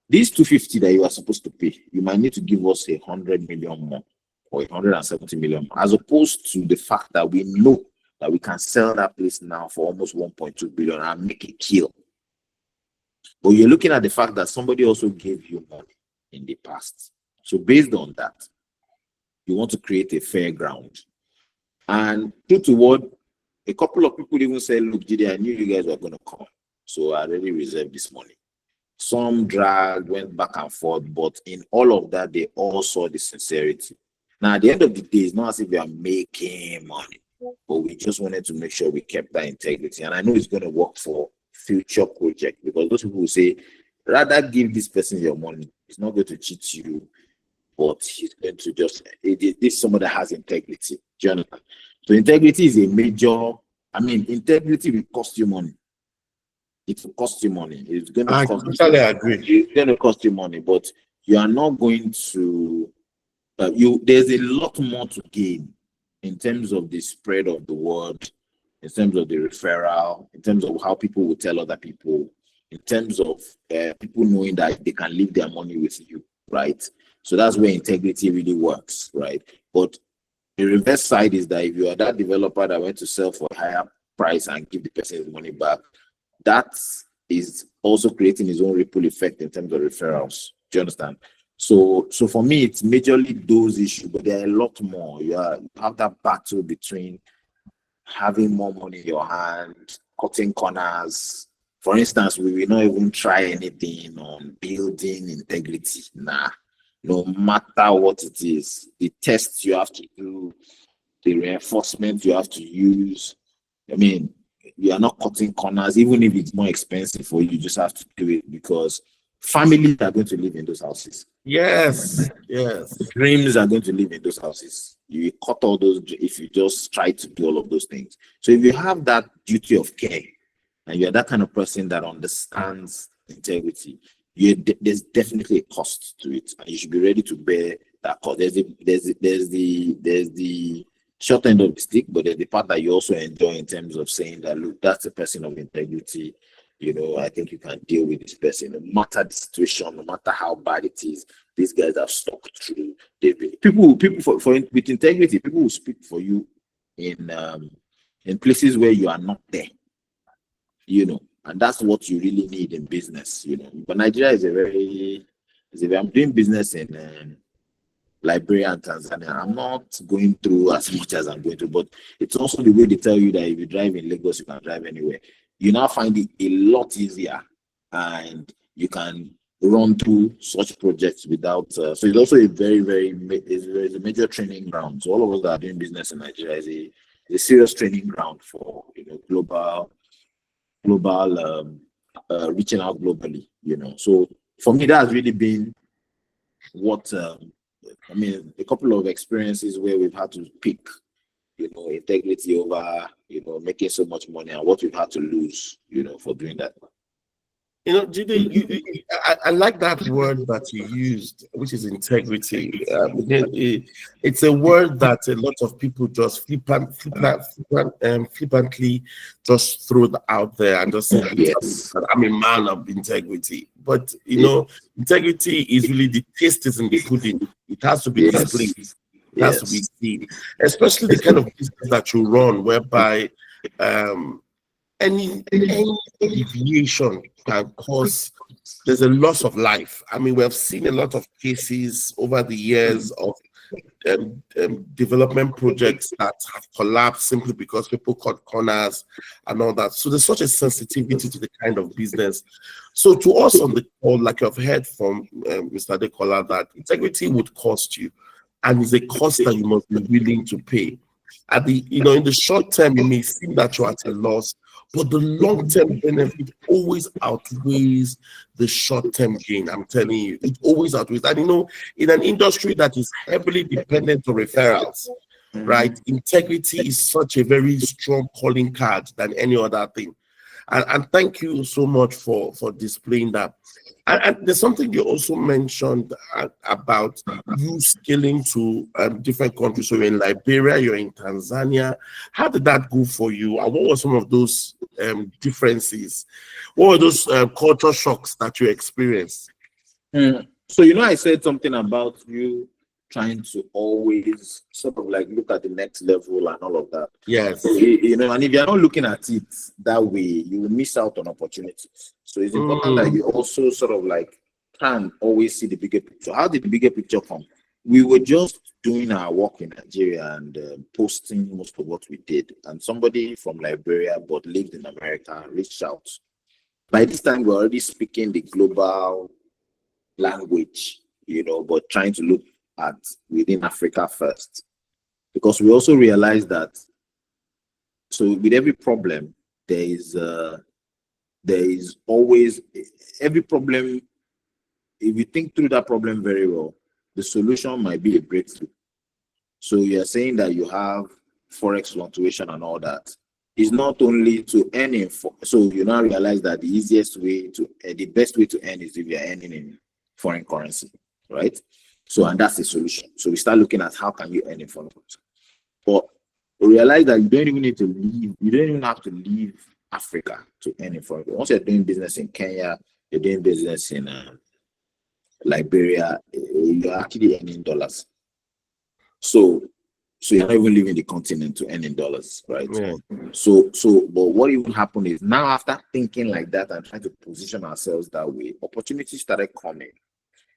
these 250 that you are supposed to pay, you might need to give us 100 million more or 170 million more, as opposed to the fact that we know that we can sell that place now for almost 1.2 billion and make it kill. But you're looking at the fact that somebody also gave you money in the past. So based on that, you want to create a fair ground. And true to what a couple of people even said, look, Jide, I knew you guys were going to come, so I already reserved this money. Some dragged, went back and forth, but in all of that, they all saw the sincerity. Now, at the end of the day, it's not as if we are making money, but we just wanted to make sure we kept that integrity. And I know it's going to work for future projects, because those people will say, rather give this person your money. It's not going to cheat you, but he's going to just, this is someone that has integrity. Do you understand? So integrity is a major, integrity will cost you money. It will cost you money. It's going to I cost totally agree. It's going to cost you money, but you are not going to, there's a lot more to gain in terms of the spread of the word, in terms of the referral, in terms of how people will tell other people, in terms of people knowing that they can leave their money with you, right? So that's where integrity really works, right? But the reverse side is that if you are that developer that went to sell for a higher price and give the person his money back, that is also creating its own ripple effect in terms of referrals. Do you understand? So for me, it's majorly those issues, but there are a lot more. You have that battle between having more money in your hand, cutting corners. For instance, we will not even try anything on building integrity. Nah, no matter what it is, the tests you have to do, the reinforcement you have to use. You are not cutting corners, even if it's more expensive for you, you just have to do it because families are going to live in those houses. Yes. Dreams are going to live in those houses. You cut all those if you just try to do all of those things. So if you have that duty of care and you're that kind of person that understands integrity, there's definitely a cost to it, and you should be ready to bear that cost. There's the short end of the stick, but there's the part that you also enjoy in terms of saying that, look, that's a person of integrity. I think you can deal with this person, no matter the situation, no matter how bad it is. These guys have stuck through. People with integrity, people will speak for you in places where you are not there. And that's what you really need in business. But Nigeria I'm doing business in Liberia and Tanzania. I'm not going through as much as I'm going through, but it's also the way they tell you that if you drive in Lagos, you can drive anywhere. You now find it a lot easier, and you can run through such projects without. So it's also a very, very it's a major training ground. So all of us that are doing business in Nigeria is a serious training ground for global reaching out globally. So for me, that has really been what. A couple of experiences where we've had to pick, integrity over, making so much money, and what we've had to lose, for doing that. Jide, I like that word that you used, which is integrity. It's a word that a lot of people just flippantly just throw out there and just say, Yes. I'm a man of integrity. But, integrity is really the taste is in the pudding. It has to be displayed. It has to be seen. Especially the kind of business that you run, whereby any deviation can cause there's a loss of life. We have seen a lot of cases over the years of development projects that have collapsed simply because people cut corners and all that. So there's such a sensitivity to the kind of business. So to us on the call, like I've heard from Mr. Adekola, that integrity would cost you, and it's a cost that you must be willing to pay. At the in the short term, it may seem that you're at a loss, but the long-term benefit always outweighs the short-term gain. I'm telling you, it always outweighs. And in an industry that is heavily dependent on referrals, right? Integrity is such a very strong calling card than any other thing. And thank you so much for displaying that. And there's something you also mentioned about you scaling to different countries. So you're in Liberia, you're in Tanzania. How did that go for you? And what were some of those differences? What were those culture shocks that you experienced? So, I said something about you trying to always sort of like look at the next level and all of that. Yes. And if you're not looking at it that way, you will miss out on opportunities. So it's important that you also sort of like can always see the bigger picture. How did the bigger picture come? We were just doing our work in Nigeria and posting most of what we did. And somebody from Liberia but lived in America reached out. By this time, we're already speaking the global language, but trying to look at within Africa first, because we also realize that with every problem there is always every problem. If you think through that problem very well, the solution might be a breakthrough. So you're saying that you have forex fluctuation and all that. It's not only to earn in, so you now realize that the easiest way to, the best way to earn is if you're earning in foreign currency, right? So, and that's the solution. So we start looking at how can you earn in foreign currency. But we realize that you don't even need to leave, you don't even have to leave Africa to earn in foreign currency. Once you're doing business in Kenya, you're doing business in Liberia, you're actually earning dollars. So you're not even leaving the continent to earn in dollars, right? Yeah. But what even happened is now after thinking like that and trying to position ourselves that way, opportunities started coming,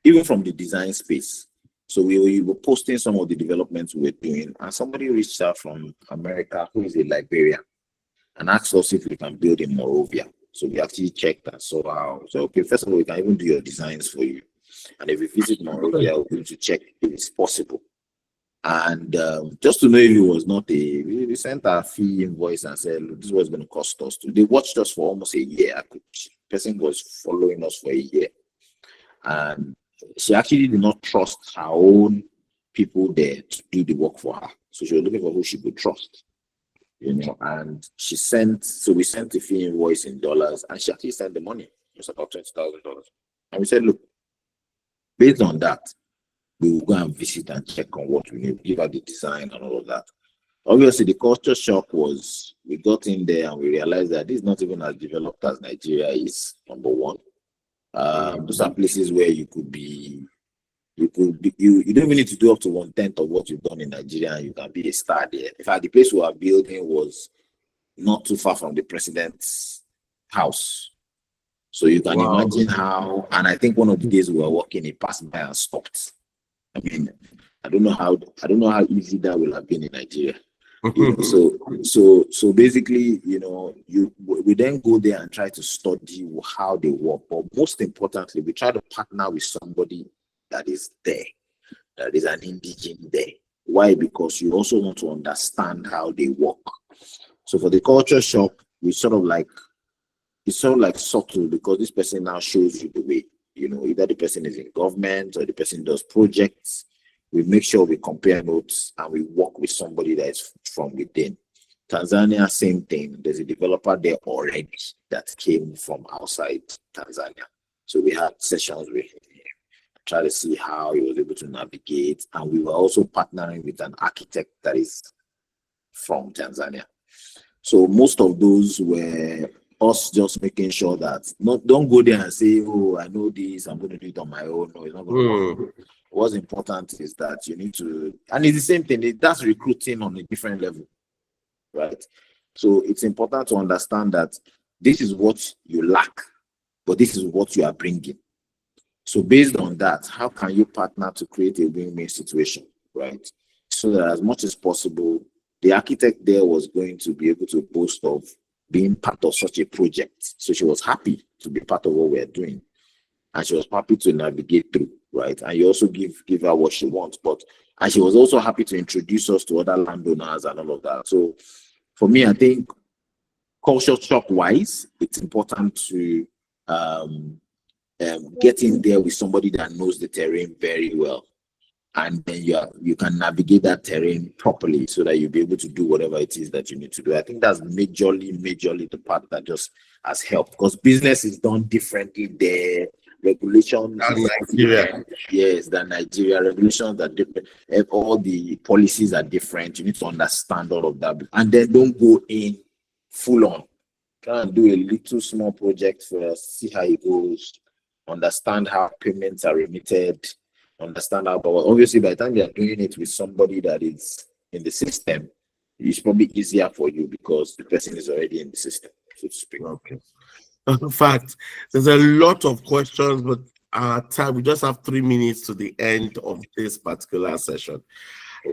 even from the design space. So we were posting some of the developments we were doing, and somebody reached out from America who is a Liberian and asked us if we can build in Morovia. So we actually checked and saw how. So okay, first of all, we can even do your designs for you. And if we visit Morovia, we're going to check if it's possible. And just to know if it was not we sent our fee invoice and said, look, this was going to cost us. They watched us for almost a year. The person was following us for a year. And she actually did not trust her own people there to do the work for her. So she was looking for who she could trust, you know, and we sent the fee invoice in dollars, and she actually sent the money. It was about $20,000. And we said, look, based on that, we will go and visit and check on what we need, give her the design and all of that. Obviously, the culture shock was we got in there and we realized that this is not even as developed as Nigeria is, number one. Those are places where you don't even need to do up to 1/10 of what you've done in Nigeria and you can be a star there. In fact, the place we were building was not too far from the president's house. So you can imagine how, and I think one of the days we were walking, he passed by and stopped. I mean, I don't know how easy that will have been in Nigeria. You know, so basically, you know, we then go there and try to study how they work. But most importantly, we try to partner with somebody that is there, that is an indigenous there. Why? Because you also want to understand how they work. So for the culture shock, it's sort of like subtle, because this person now shows you the way. You know, either the person is in government or the person does projects. We make sure we compare notes and we work with somebody that is from within. Tanzania, same thing. There's a developer there already that came from outside Tanzania. So we had sessions with him, try to see how he was able to navigate. And we were also partnering with an architect that is from Tanzania. So most of those were us just making sure that don't go there and say, oh, I know this, I'm going to do it on my own. No, it's not going to work. What's important is that you need to, and it's the same thing, that's recruiting on a different level, right? So it's important to understand that this is what you lack, but this is what you are bringing. So based on that, how can you partner to create a win-win situation, right? So that as much as possible, the architect there was going to be able to boast of being part of such a project. So she was happy to be part of what we're doing. And she was happy to navigate through, right? And you also give her what she wants. And she was also happy to introduce us to other landowners and all of that. So for me, I think culture shock wise, it's important to get in there with somebody that knows the terrain very well. And then you can navigate that terrain properly so that you'll be able to do whatever it is that you need to do. I think that's majorly the part that just has helped, because business is done differently there. Regulations, Nigeria. Yes, than Nigeria. Regulations are different. All the policies are different. You need to understand all of that, and then don't go in full on. Try and do a little small project first, see how it goes, understand how payments are remitted, understand how. But obviously, by the time you are doing it with somebody that is in the system, it's probably easier for you because the person is already in the system, so to speak. Okay. In fact, there's a lot of questions, but our time, we just have 3 minutes to the end of this particular session.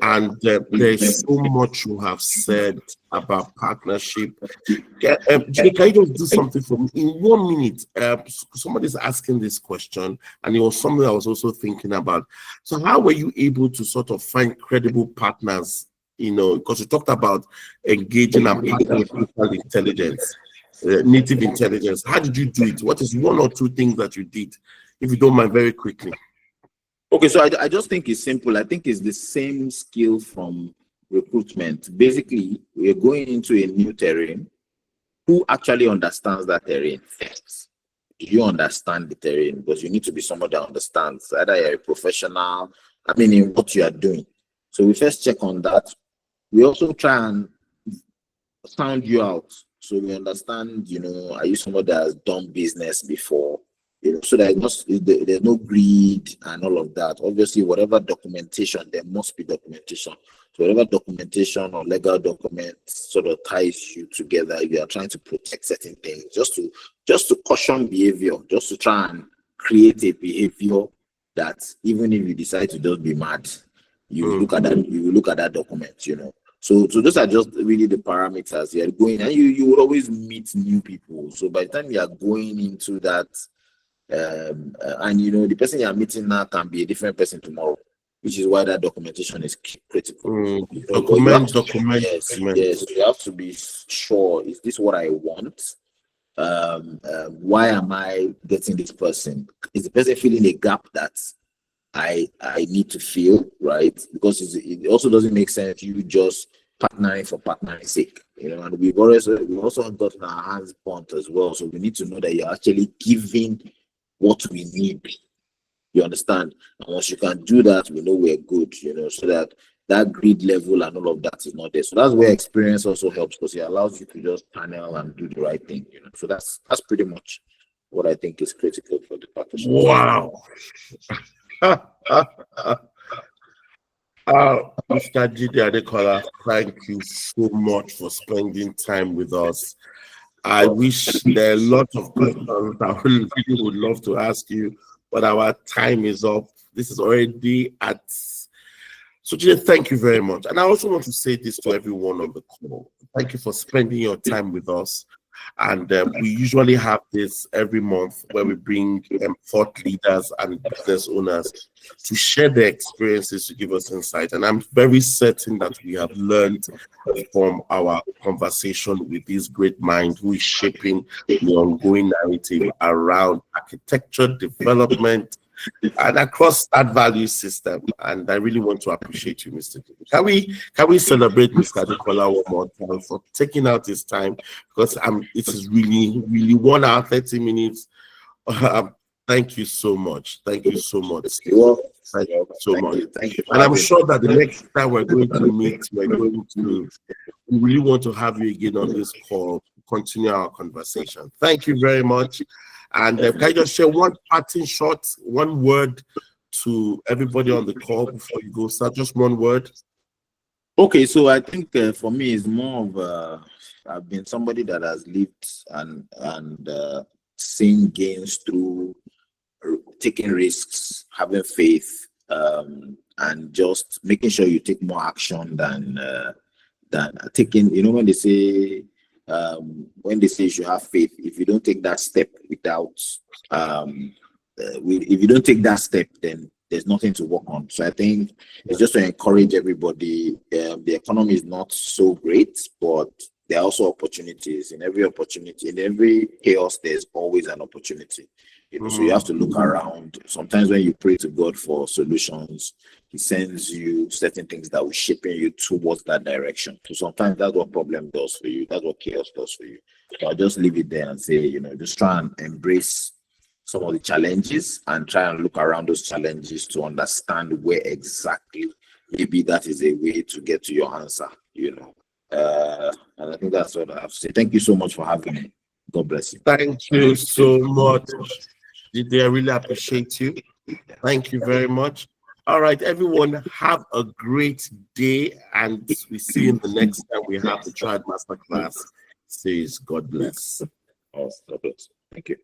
And there's so much you have said about partnership. Jide, can you just do something for me? In 1 minute, somebody's asking this question, and it was something I was also thinking about. So how were you able to sort of find credible partners, you know, because you talked about engaging and partnering with people intelligence. Native intelligence. How did you do it? What is 1 or 2 things that you did, if you don't mind, very quickly? Okay, so I just think it's simple. I think it's the same skill from recruitment. Basically, we're going into a new terrain. Who actually understands that terrain first? Do you understand the terrain? Because you need to be someone that understands, either you're a professional, I mean, in what you are doing. So we first check on that. We also try and sound you out. So we understand, are you someone that has done business before? So that there's no greed and all of that. Obviously, whatever documentation, there must be documentation. So whatever documentation or legal documents sort of ties you together, you are trying to protect certain things, just to caution behavior, just to try and create a behavior that even if you decide to just be mad, you will look at that document, So those are just really the parameters. You're going, and you will always meet new people. So by the time you are going into that, and the person you are meeting now can be a different person tomorrow, which is why that documentation is critical. Document. Yes, you have to be sure, is this what I want? Why am I getting this person? Is the person filling a gap that I need to fill, right? Because it also doesn't make sense you just partnering for partnering sake, and we've also gotten our hands burnt as well. So we need to know that you're actually giving what we need. You understand? And once you can do that, we know we're good, so that greed level and all of that is not there. So that's where experience also helps, because it allows you to just panel and do the right thing, So that's pretty much what I think is critical for the partnership. Wow. Mr. Jide Adekola, thank you so much for spending time with us. I wish there are lots of questions I really would love to ask you, but our time is up. This is already at. So, Jide, thank you very much. And I also want to say this to everyone on the call. Thank you for spending your time with us. And we usually have this every month where we bring thought leaders and business owners to share their experiences, to give us insight. And I'm very certain that we have learned from our conversation with this great mind who is shaping the ongoing narrative around architecture, development, and across that value system. And I really want to appreciate you, Mr. Jide. Can we celebrate Mr. Adekola one more time for taking out his time? Because it is really, really 1 hour, 30 minutes. Thank you so much. Thank you so much. Thank you so much. Thank you. And I'm sure that the next time we're going to meet, we really want to have you again on this call to continue our conversation. Thank you very much. And can you just share one parting shot, one word to everybody on the call before you go start? Just one word. Okay, so I think for me, it's more of I've been somebody that has lived and seen gains through taking risks, having faith, and just making sure you take more action than taking. When they say you should have faith, if you don't take that step without if you don't take that step, then there's nothing to work on. So I think it's just to encourage everybody. The economy is not so great, but there are also opportunities. In every opportunity, in every chaos, there's always an opportunity. So you have to look around. Sometimes when you pray to God for solutions, He sends you certain things that will shape you towards that direction. So sometimes that's what problem does for you. That's what chaos does for you. So I'll just leave it there and say, just try and embrace some of the challenges and try and look around those challenges to understand where exactly maybe that is a way to get to your answer, and I think that's what I have to say. Thank you so much for having me. God bless you. Thank you so much. Jide, I really appreciate you. Thank you very much. All right, everyone, have a great day, and we see you in the next time we have the Triad Masterclass series. God bless. God bless. Thank you.